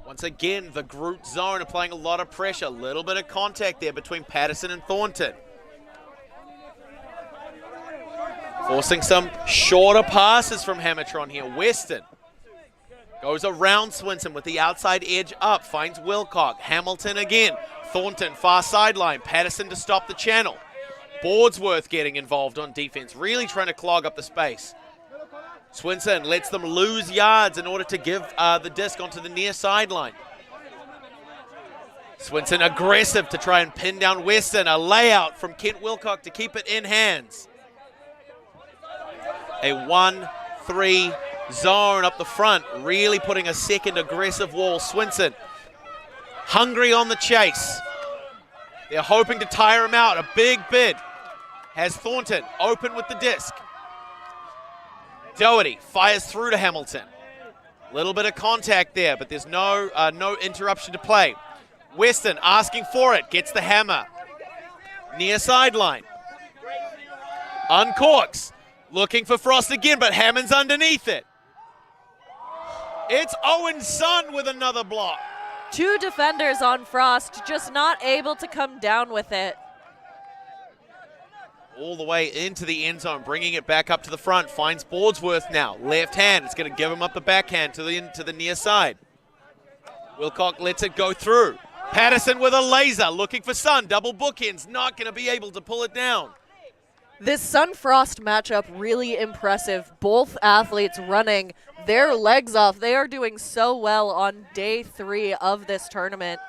Once again, the Groot zone applying a lot of pressure. A little bit of contact there between Patterson and Thornton. Forcing some shorter passes from Hammertron here. Weston goes around Swinson with the outside edge up. Finds Wilcock. Hamilton again. Thornton far sideline. Patterson to stop the channel. Bordsworth getting involved on defense. Really trying to clog up the space. Swinson lets them lose yards in order to give the disc onto the near sideline. Swinson aggressive to try and pin down Weston. A layout from Kent Wilcock to keep it in hands. a 1-3 zone up the front, really putting a second aggressive wall. Swinson hungry on the chase. They're hoping to tire him out. A big bid has Thornton open with the disc. Doherty fires through to Hamilton. Little bit of contact there, but there's no interruption to play. Weston asking for it, gets the hammer. Near sideline. Uncorks. Looking for Frost again, but Hammond's underneath it. It's Owen's son with another block. 2 defenders on Frost, just not able to come down with it. All the way into the end zone, bringing it back up to the front. Finds Bordsworth now. Left hand. It's going to give him up the backhand to the near side. Wilcock lets it go through. Patterson with a laser, looking for Sun. Double bookends. Not going to be able to pull it down. This Sun-Frost matchup really impressive. Both athletes running their legs off. They are doing so well on day 3 of this tournament.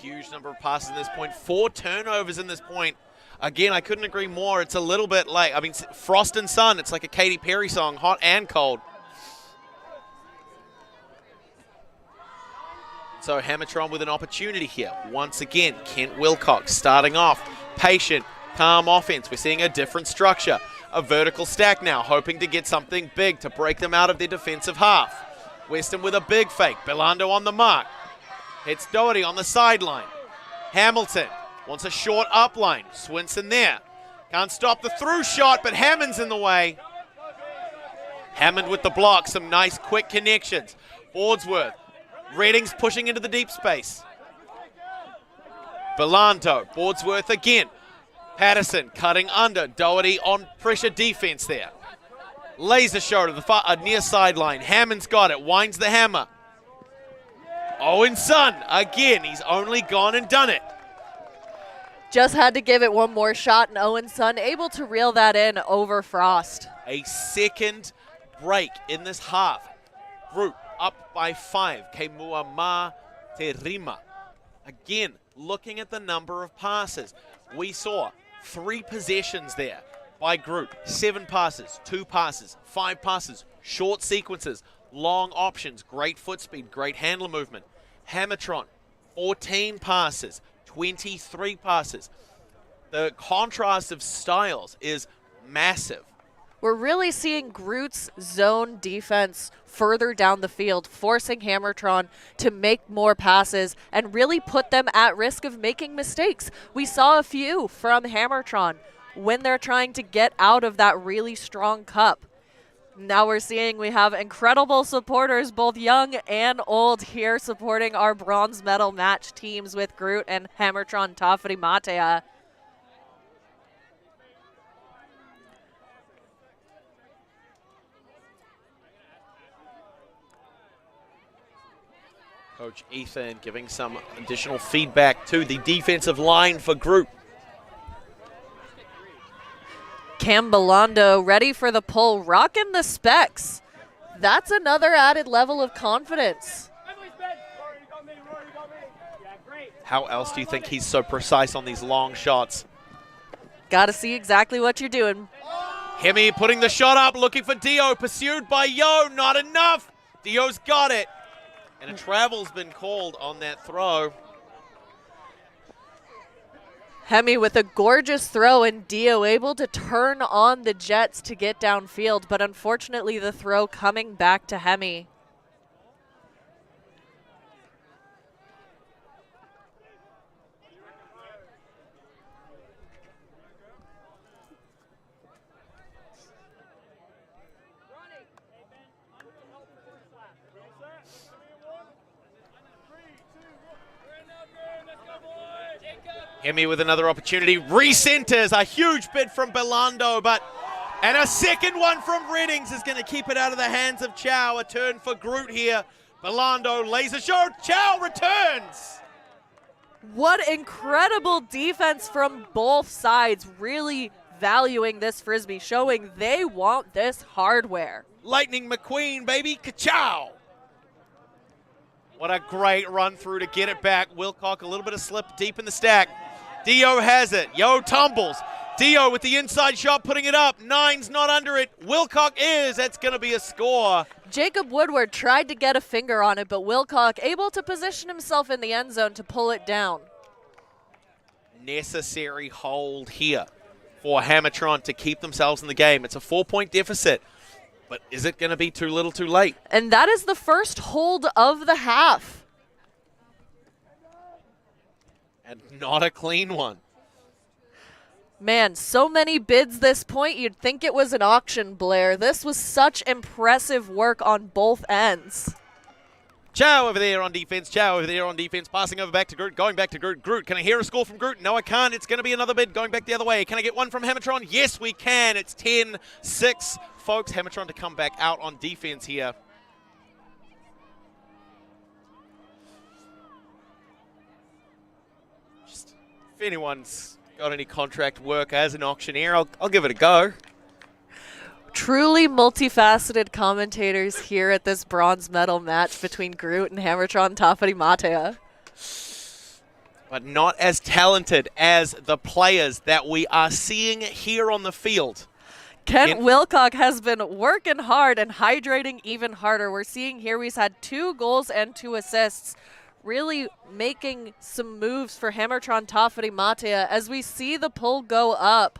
Huge number of passes at this point. 4 turnovers in this point. Again, I couldn't agree more. It's a little bit like, Frost and Sun. It's like a Katy Perry song, hot and cold. So Hammertron with an opportunity here. Once again, Kent Wilcox starting off. Patient, calm offense. We're seeing a different structure. A vertical stack now, hoping to get something big to break them out of their defensive half. Weston with a big fake. Belando on the mark. Hits Doherty on the sideline. Hamilton wants a short up line. Swinson there. Can't stop the through shot, but Hammond's in the way. Hammond with the block. Some nice quick connections. Bordsworth. Redding's pushing into the deep space. Belando. Bordsworth again. Patterson cutting under. Doherty on pressure defense there. Laser show to the near sideline. Hammond's got it. Winds the hammer. Owen Sun again. He's only gone and done it. Just had to give it one more shot, and Owen Sun able to reel that in over Frost. A second break in this half. Groot up by 5. Tāwhirimātea. Again, looking at the number of passes. We saw 3 possessions there by Groot. 7 passes, 2 passes, 5 passes, short sequences, long options, great foot speed, great handler movement. Hammertron, 14 passes, 23 passes. The contrast of styles is massive. We're really seeing Groot's zone defense further down the field, forcing Hammertron to make more passes and really put them at risk of making mistakes. We saw a few from Hammertron when they're trying to get out of that really strong cup. Now we're seeing we have incredible supporters, both young and old, here supporting our bronze medal match teams with Groot and Hammertron Tāwhirimātea. Coach Ethan giving some additional feedback to the defensive line for Groot. Cam Belando ready for the pull, rocking the specs. That's another added level of confidence. How else do you think he's so precise on these long shots? Got to see exactly what you're doing. Hemi putting the shot up, looking for Dio, pursued by Yo, not enough. Dio's got it. And a travel's been called on that throw. Hemi with a gorgeous throw, and Dio able to turn on the Jets to get downfield, but unfortunately the throw coming back to Hemi. Hemi with another opportunity, recenters, a huge bid from Belando, and a second one from Reddings is going to keep it out of the hands of Chow. A turn for Groot here. Belando, laser show, Chow returns. What incredible defense from both sides, really valuing this Frisbee, showing they want this hardware. Lightning McQueen, baby, ka-chow. What a great run through to get it back. Wilcock, a little bit of slip deep in the stack. Dio has it. Yo tumbles. Dio with the inside shot, putting it up. Nine's not under it. Wilcock is. That's going to be a score. Jacob Woodward tried to get a finger on it, but Wilcock able to position himself in the end zone to pull it down. Necessary hold here for Hammertron to keep themselves in the game. It's a 4-point deficit, but is it going to be too little too late? And that is the first hold of the half. And not a clean one. Man, so many bids this point, you'd think it was an auction, Blair. This was such impressive work on both ends. Chow over there on defense. Chow over there on defense. Passing over back to Groot. Going back to Groot. Groot, can I hear a score from Groot? No, I can't. It's going to be another bid going back the other way. Can I get one from Hammertron? Yes, we can. It's 10-6. Folks, Hammertron to come back out on defense here. Just, if anyone's got any contract work as an auctioneer, I'll give it a go. Truly multifaceted commentators here at this bronze medal match between Groot and Hammertron Tāwhirimātea. But not as talented as the players that we are seeing here on the field. Kent Wilcock has been working hard and hydrating even harder. We're seeing here he's had 2 goals and 2 assists, really making some moves for Hammertron Tāwhirimātea as we see the pull go up.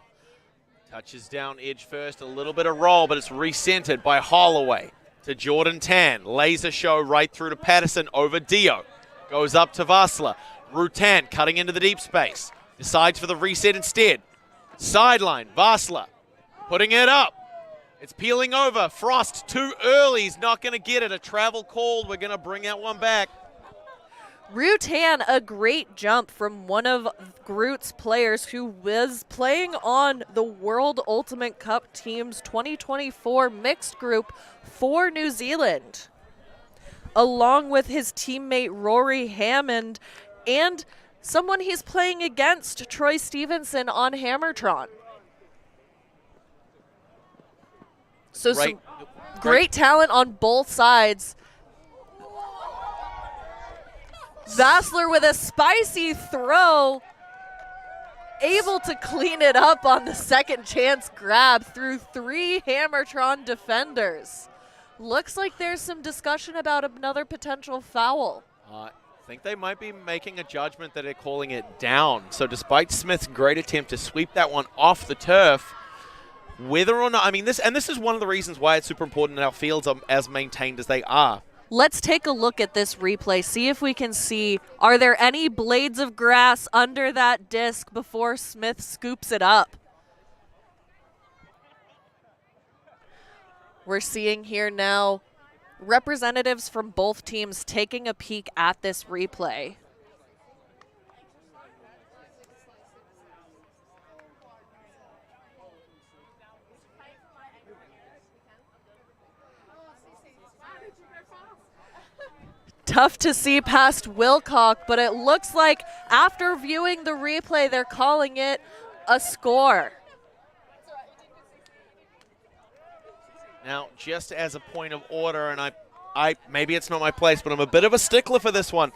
Touches down edge first, a little bit of roll, but it's recentered by Holloway to Jordan Tan. Laser show right through to Patterson over Dio. Goes up to Vassla. Rutan cutting into the deep space. Decides for the reset instead. Sideline, Vassla putting it up. It's peeling over. Frost too early. He's not going to get it. A travel called. We're going to bring that one back. Rutan, a great jump from one of Groot's players who was playing on the World Ultimate Cup Team's 2024 mixed group for New Zealand, along with his teammate Rory Hammond and someone he's playing against, Troy Stevenson on Hammertron. So some great talent on both sides. Vassler with a spicy throw, able to clean it up on the second chance grab through 3 Hammertron defenders. Looks like there's some discussion about another potential foul. I think they might be making a judgment that they're calling it down. So despite Smith's great attempt to sweep that one off the turf, whether or not, I mean, this is one of the reasons why it's super important that our fields are as maintained as they are. Let's take a look at this replay, see if we can see, are there any blades of grass under that disc before Smith scoops it up? We're seeing here now representatives from both teams taking a peek at this replay. Tough to see past Wilcock, but it looks like after viewing the replay, they're calling it a score. Now, just as a point of order, and I maybe it's not my place, but I'm a bit of a stickler for this one.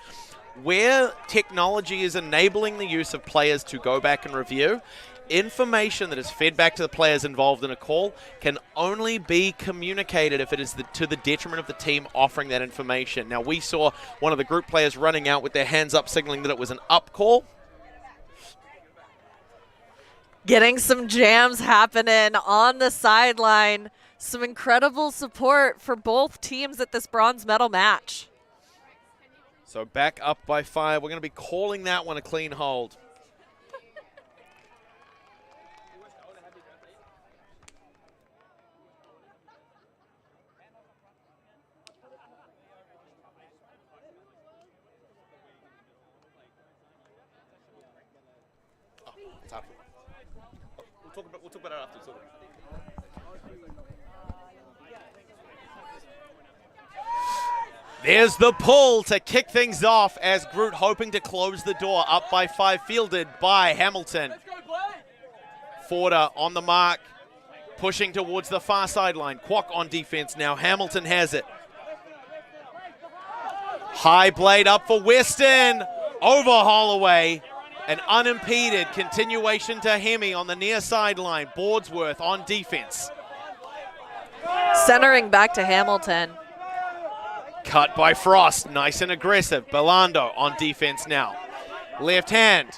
Where technology is enabling the use of players to go back and review, information that is fed back to the players involved in a call can only be communicated if it is to the detriment of the team offering that information. Now, we saw one of the group players running out with their hands up, signaling that it was an up call. Getting some jams happening on the sideline. Some incredible support for both teams at this bronze medal match. So back up by 5. We're going to be calling that one a clean hold. We'll talk about it after. There's the pull to kick things off as Groot hoping to close the door. Up by 5, fielded by Hamilton. Forder on the mark, pushing towards the far sideline. Kwok on defense now. Hamilton has it. High blade up for Weston. Over Holloway. An unimpeded continuation to Hemi on the near sideline. Boardsworth on defense. Centering back to Hamilton. Cut by Frost, nice and aggressive. Belando on defense now. Left hand,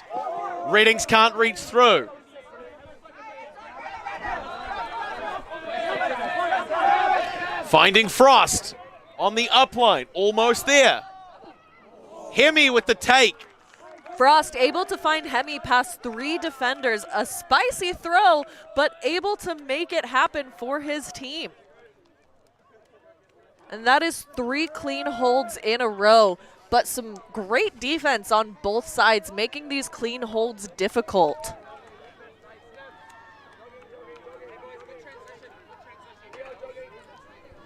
Reddings can't reach through. Finding Frost on the upline, almost there. Hemi with the take. Frost able to find Hemi past 3 defenders. A spicy throw, but able to make it happen for his team. And that is 3 clean holds in a row, but some great defense on both sides, making these clean holds difficult.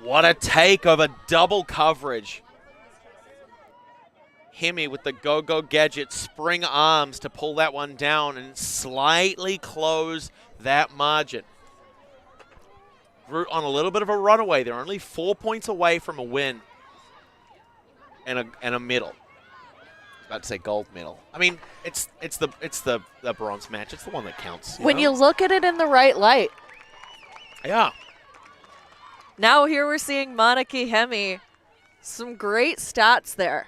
What a take of a double coverage. Hemi with the go-go gadget spring arms to pull that one down and slightly close that margin. Groot on a little bit of a runaway. They're only 4 points away from a win and a medal. I was about to say gold medal. I mean, it's the bronze match. It's the one that counts. When you look at it in the right light. Yeah. Now here we're seeing Manaki Hemi. Some great stats there.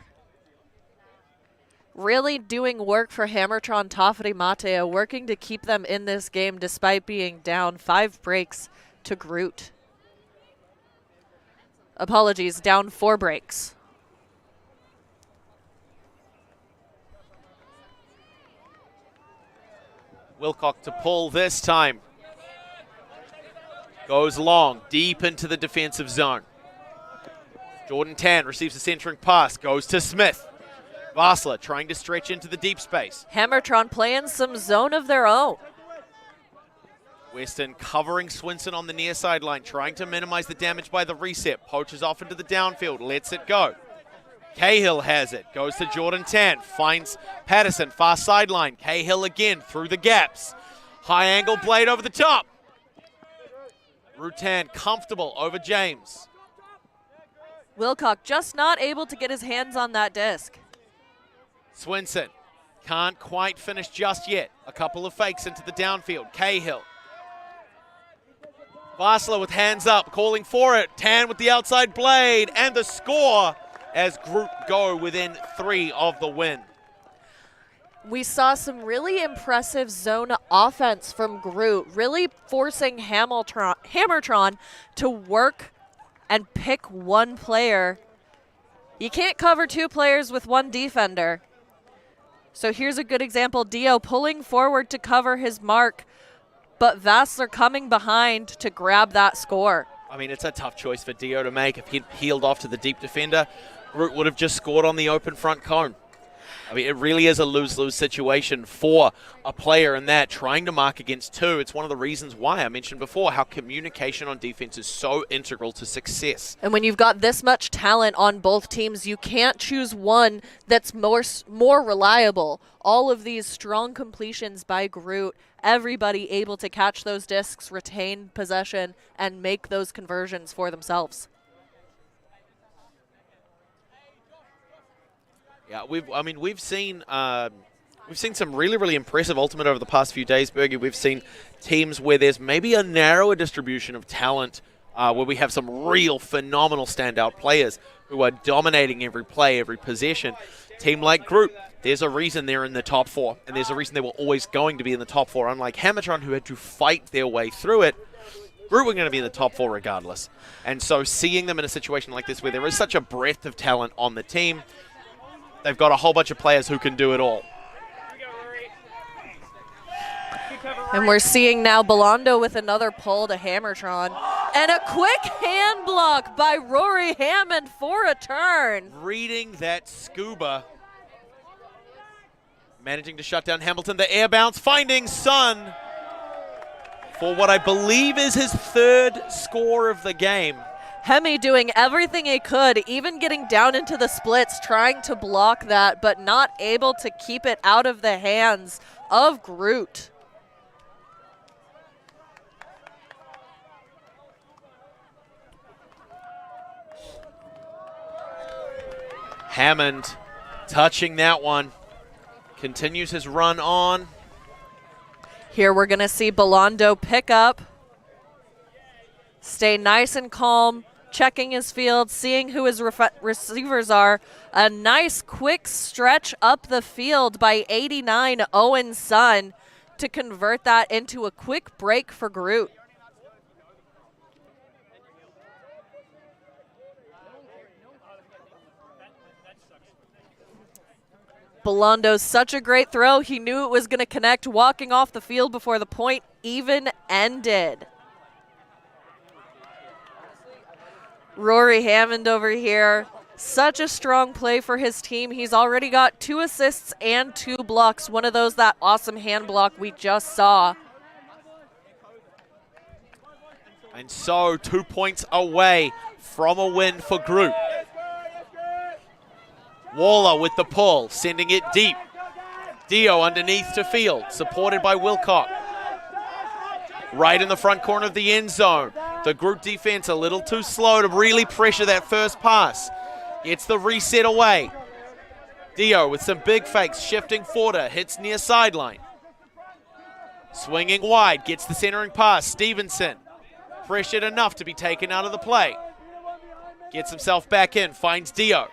Really doing work for Hammertron Tāwhirimātea, working to keep them in this game despite being down 5 breaks to Groot. Apologies, down 4 breaks. Wilcock to pull this time. Goes long, deep into the defensive zone. Jordan Tan receives a centering pass, goes to Smith. Vassler trying to stretch into the deep space. Hammertron playing some zone of their own. Weston covering Swinson on the near sideline, trying to minimize the damage by the reset. Poaches off into the downfield, lets it go. Cahill has it, goes to Jordan Tan, finds Patterson, far sideline. Cahill again through the gaps. High angle blade over the top. Rutan comfortable over James. Wilcock just not able to get his hands on that disc. Swinson can't quite finish just yet. A couple of fakes into the downfield. Cahill. Vassler with hands up, calling for it. Tan with the outside blade, and the score as Groot go within 3 of the win. We saw some really impressive zone offense from Groot, really forcing Hammertron to work and pick one player. You can't cover 2 players with 1 defender. So here's a good example. Dio pulling forward to cover his mark, but Vassler coming behind to grab that score. I mean, it's a tough choice for Dio to make. If he'd peeled off to the deep defender, Groot would have just scored on the open front cone. I mean, it really is a lose-lose situation for a player in that, trying to mark against 2. It's one of the reasons why I mentioned before how communication on defense is so integral to success. And when you've got this much talent on both teams, you can't choose one that's more reliable. All of these strong completions by Groot, everybody able to catch those discs, retain possession, and make those conversions for themselves. Yeah, we've seen some really impressive ultimate over the past few days, Bergie. We've seen teams where there's maybe a narrower distribution of talent, where we have some real phenomenal standout players who are dominating every play, every possession. Team like Groot, there's a reason they're in the top 4, and there's a reason they were always going to be in the top 4. Unlike Hammertron, who had to fight their way through it, Groot were going to be in the top 4 regardless. And so seeing them in a situation like this where there is such a breadth of talent on the team, they've got a whole bunch of players who can do it all. And we're seeing now Belando with another pull to Hammertron. And a quick hand block by Rory Hammond for a turn. Reading that scuba. Managing to shut down Hamilton. The air bounce, finding Sun for what I believe is his 3rd score of the game. Hemi doing everything he could, even getting down into the splits, trying to block that, but not able to keep it out of the hands of Groot. Hammond touching that one. continues his run on. Here we're going to see Belando pick up, stay nice and calm, checking his field, seeing who his receivers are. A nice quick stretch up the field by 89 Owen Sun to convert that into a quick break for Groot. Belando's such a great throw. He knew it was going to connect, walking off the field before the point even ended. Rory Hammond over here. Such a strong play for his team. He's already got 2 assists and 2 blocks. One of those, that awesome hand block we just saw. And so 2 points away from a win for Groot. Waller with the pull, sending it deep. Dio underneath to field, supported by Wilcock. Right in the front corner of the end zone. The Groot defense a little too slow to really pressure that first pass. Gets the reset away. Dio with some big fakes, shifting forward, hits near sideline. Swinging wide, gets the centering pass. Stevenson, pressured enough to be taken out of the play. Gets himself back in, finds Dio.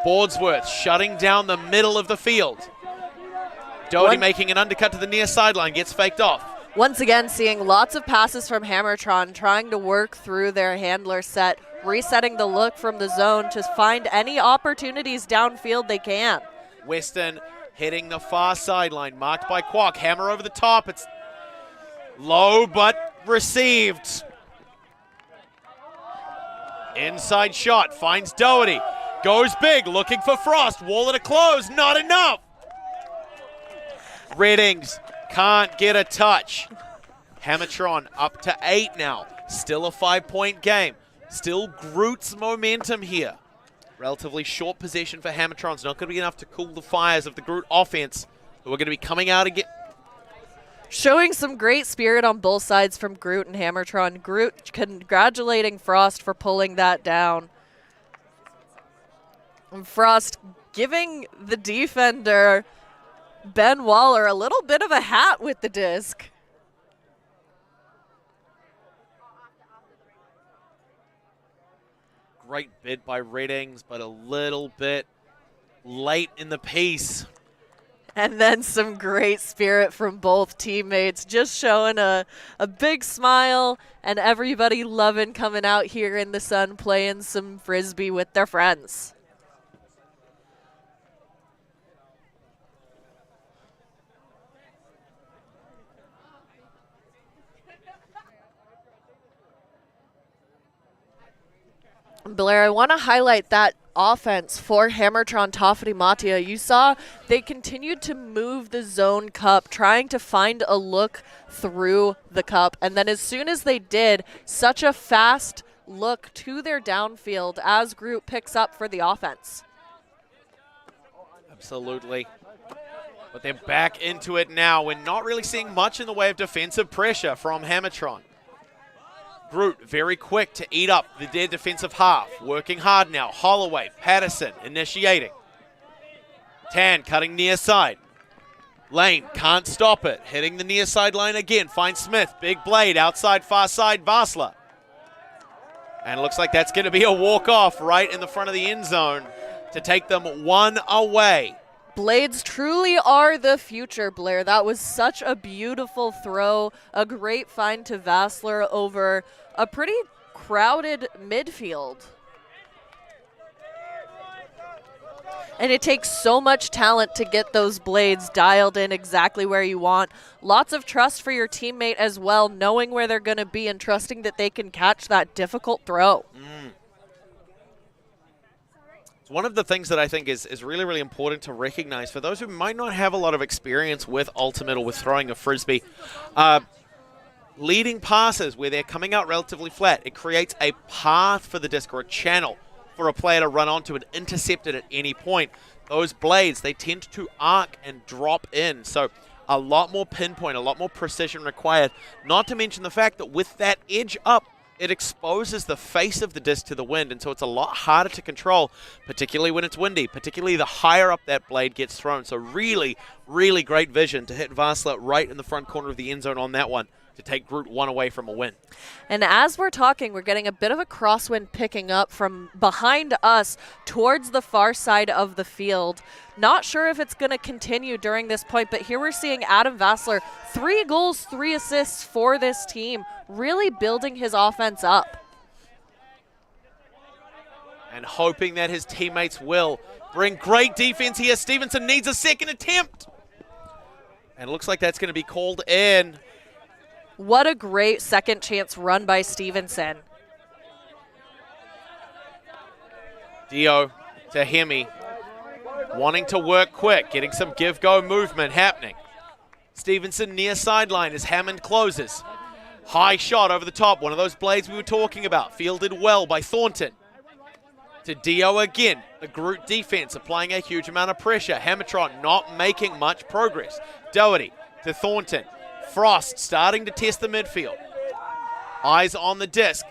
Bordsworth shutting down the middle of the field. Doherty making an undercut to the near sideline, gets faked off. Once again, seeing lots of passes from Hammertron, trying to work through their handler set, resetting the look from the zone to find any opportunities downfield they can. Weston hitting the far sideline, marked by Kwok. Hammer over the top. It's low, but received. Inside shot, finds Doherty. Goes big, looking for Frost. Waller to close, not enough. Reddings can't get a touch. Hammertron up to 8 now. Still a 5-point game. Still Groot's momentum here. Relatively short possession for Hammertron. It's not going to be enough to cool the fires of the Groot offense, who are going to be coming out again. Showing some great spirit on both sides from Groot and Hammertron. Groot congratulating Frost for pulling that down. And Frost giving the defender, Ben Waller, a little bit of a hat with the disc. Great bid by Reddings, but a little bit late in the piece. And then some great spirit from both teammates, just showing a big smile and everybody loving coming out here in the sun playing some Frisbee with their friends. Blair, I want to highlight that offense for Hammertron Tāwhirimātea. You saw they continued to move the zone cup, trying to find a look through the cup. And then as soon as they did, such a fast look to their downfield as Groot picks up for the offense. Absolutely. But they're back into it now. We're not really seeing much in the way of defensive pressure from Hammertron. Groot very quick to eat up their defensive half. Working hard now. Holloway, Patterson initiating. Tan cutting near side. Lane can't stop it. Hitting the near sideline again. Finds Smith. Big blade outside far side. Vassler. And it looks like that's going to be a walk-off right in the front of the end zone to take them one away. Blades truly are the future, Blair. That was such a beautiful throw. A great find to Vassler over a pretty crowded midfield. And it takes so much talent to get those blades dialed in exactly where you want. Lots of trust for your teammate as well, knowing where they're going to be and trusting that they can catch that difficult throw. One of the things that I think is really, really important to recognize for those who might not have a lot of experience with Ultimate or with throwing a Frisbee, leading passes where they're coming out relatively flat, it creates a path for the disc or a channel for a player to run onto and intercept it at any point. Those blades, they tend to arc and drop in, so a lot more pinpoint, a lot more precision required, not to mention the fact that with that edge up, it exposes the face of the disc to the wind, and so it's a lot harder to control, particularly when it's windy, particularly the higher up that blade gets thrown. So really, really great vision to hit Vassler right in the front corner of the end zone on that one to take Groot one away from a win. And as we're talking, we're getting a bit of a crosswind picking up from behind us towards the far side of the field. Not sure if it's going to continue during this point, but here we're seeing Adam Vassler, 3 goals, 3 assists for this team, really building his offense up. And hoping that his teammates will bring great defense here. Stevenson needs a second attempt. And it looks like that's going to be called in. What a great second chance run by Stevenson. Dio to Hemi, wanting to work quick, getting some give-go movement happening. Stevenson near sideline as Hammond closes. High shot over the top, one of those blades we were talking about, fielded well by Thornton. To Dio again, the Groot defense applying a huge amount of pressure. Hammertron not making much progress. Doherty to Thornton. Frost starting to test the midfield. Eyes on the disc.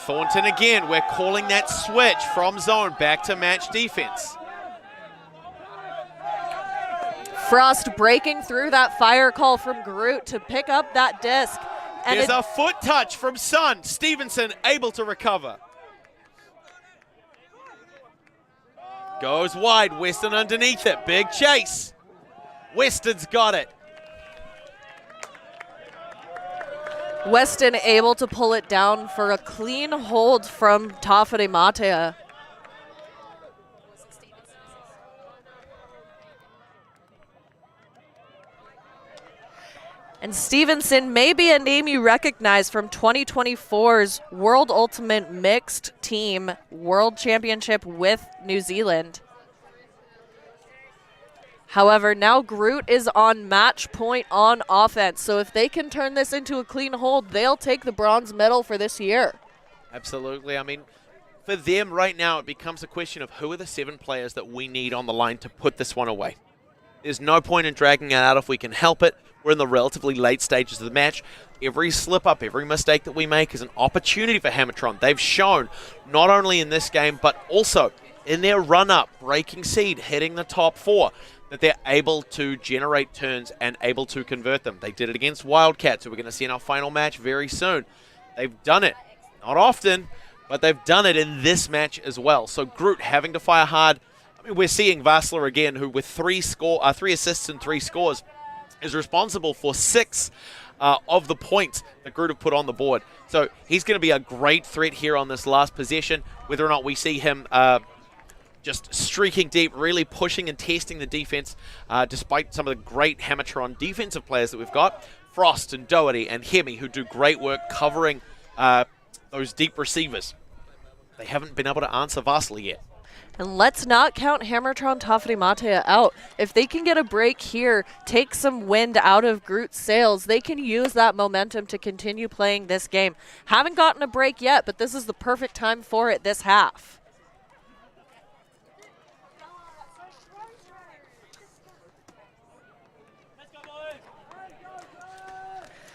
Thornton again, we're calling that switch from zone back to match defense. Frost breaking through that fire call from Groot to pick up that disc. And there's a foot touch from Sun. Stevenson able to recover. Goes wide, Weston underneath it. Big chase. Weston's got it. Weston able to pull it down for a clean hold from Tāwhirimātea. And Stevenson may be a name you recognize from 2024's World Ultimate Mixed Team World Championship with New Zealand. However, now Groot is on match point on offense, so if they can turn this into a clean hold, they'll take the bronze medal for this year. Absolutely. I mean, for them right now, it becomes a question of who are the 7 players that we need on the line to put this one away. There's no point in dragging it out if we can help it. We're in the relatively late stages of the match. Every slip-up, every mistake that we make is an opportunity for Hammertron. They've shown, not only in this game, but also in their run-up, breaking seed, hitting the top 4, that they're able to generate turns and able to convert them. They did it against Wildcats, who we're going to see in our final match very soon. They've done it. Not often, but they've done it in this match as well. So Groot having to fire hard. I mean, we're seeing Vassler again, who with 3 assists and 3 scores, is responsible for 6 of the points that Groot have put on the board. So he's going to be a great threat here on this last possession. Whether or not we see him just streaking deep, really pushing and testing the defense, despite some of the great Hammertron defensive players that we've got. Frost and Doherty and Hemi, who do great work covering those deep receivers. They haven't been able to answer Vassler yet. And let's not count Hammertron Tāwhirimātea out. If they can get a break here, take some wind out of Groot's sails, they can use that momentum to continue playing this game. Haven't gotten a break yet, but this is the perfect time for it this half.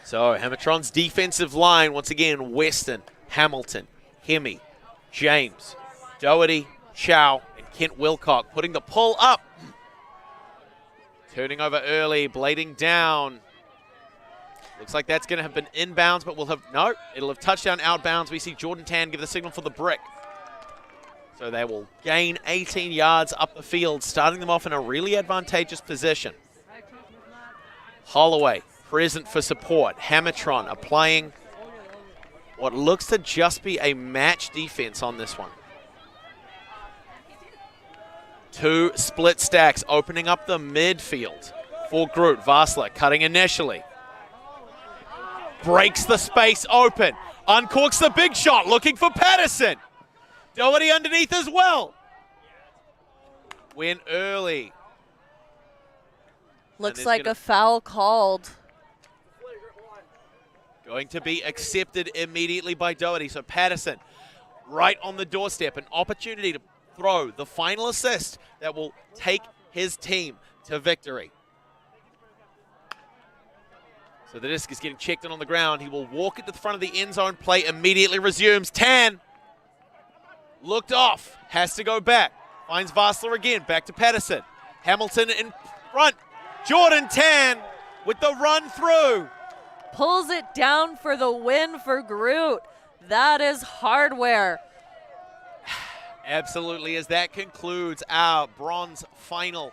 So Hammertron's defensive line, once again, Weston, Hamilton, Hemi, James, Doherty, Chow, and Kent Wilcock putting the pull up. Turning over early, blading down. Looks like that's going to have been inbounds, but it'll have touchdown outbounds. We see Jordan Tan give the signal for the brick. So they will gain 18 yards up the field, starting them off in a really advantageous position. Holloway present for support. Hammertron applying what looks to just be a match defense on this one. 2 split stacks opening up the midfield for Groot. Vassler cutting initially. Breaks the space open. Uncorks the big shot, looking for Patterson. Doherty underneath as well. Win early. Looks like a foul called. Going to be accepted immediately by Doherty. So Patterson right on the doorstep. An opportunity to throw the final assist that will take his team to victory. So the disc is getting checked in on the ground. He will walk it to the front of the end zone. Play immediately resumes. Tan looked off. Has to go back. Finds Vassler again. Back to Patterson. Hamilton in front. Jordan Tan with the run through. Pulls it down for the win for Groot. That is hardware. Absolutely, as that concludes our bronze final.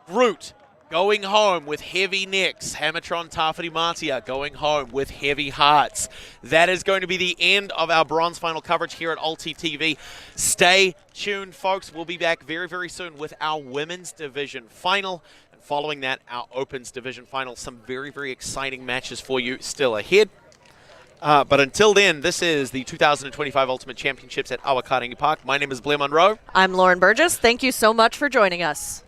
Groot going home with heavy necks. Hammertron Tāwhirimātea going home with heavy hearts. That is going to be the end of our bronze final coverage here at ULTI.TV. Stay tuned, folks. We'll be back very, very soon with our women's division final. And following that, our opens division final. Some very, very exciting matches for you still ahead. But until then, this is the 2025 Ultimate Championships at Tāwhirimātea Park. My name is Blair Monroe. I'm Lauren Burgess. Thank you so much for joining us.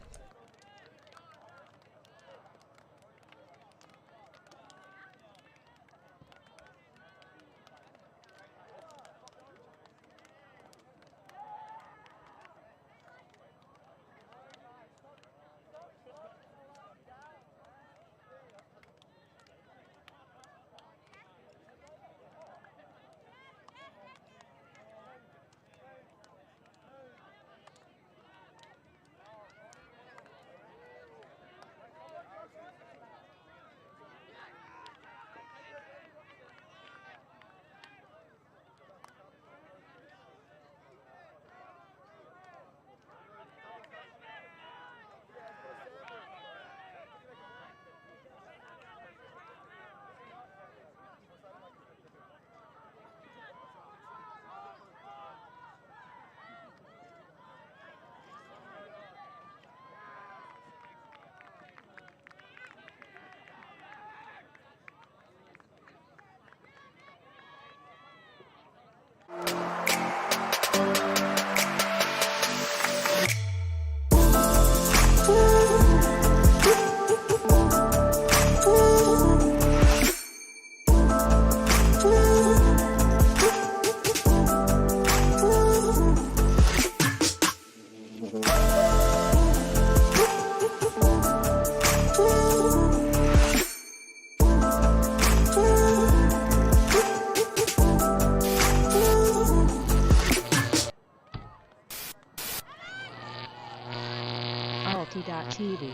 ULTI.TV.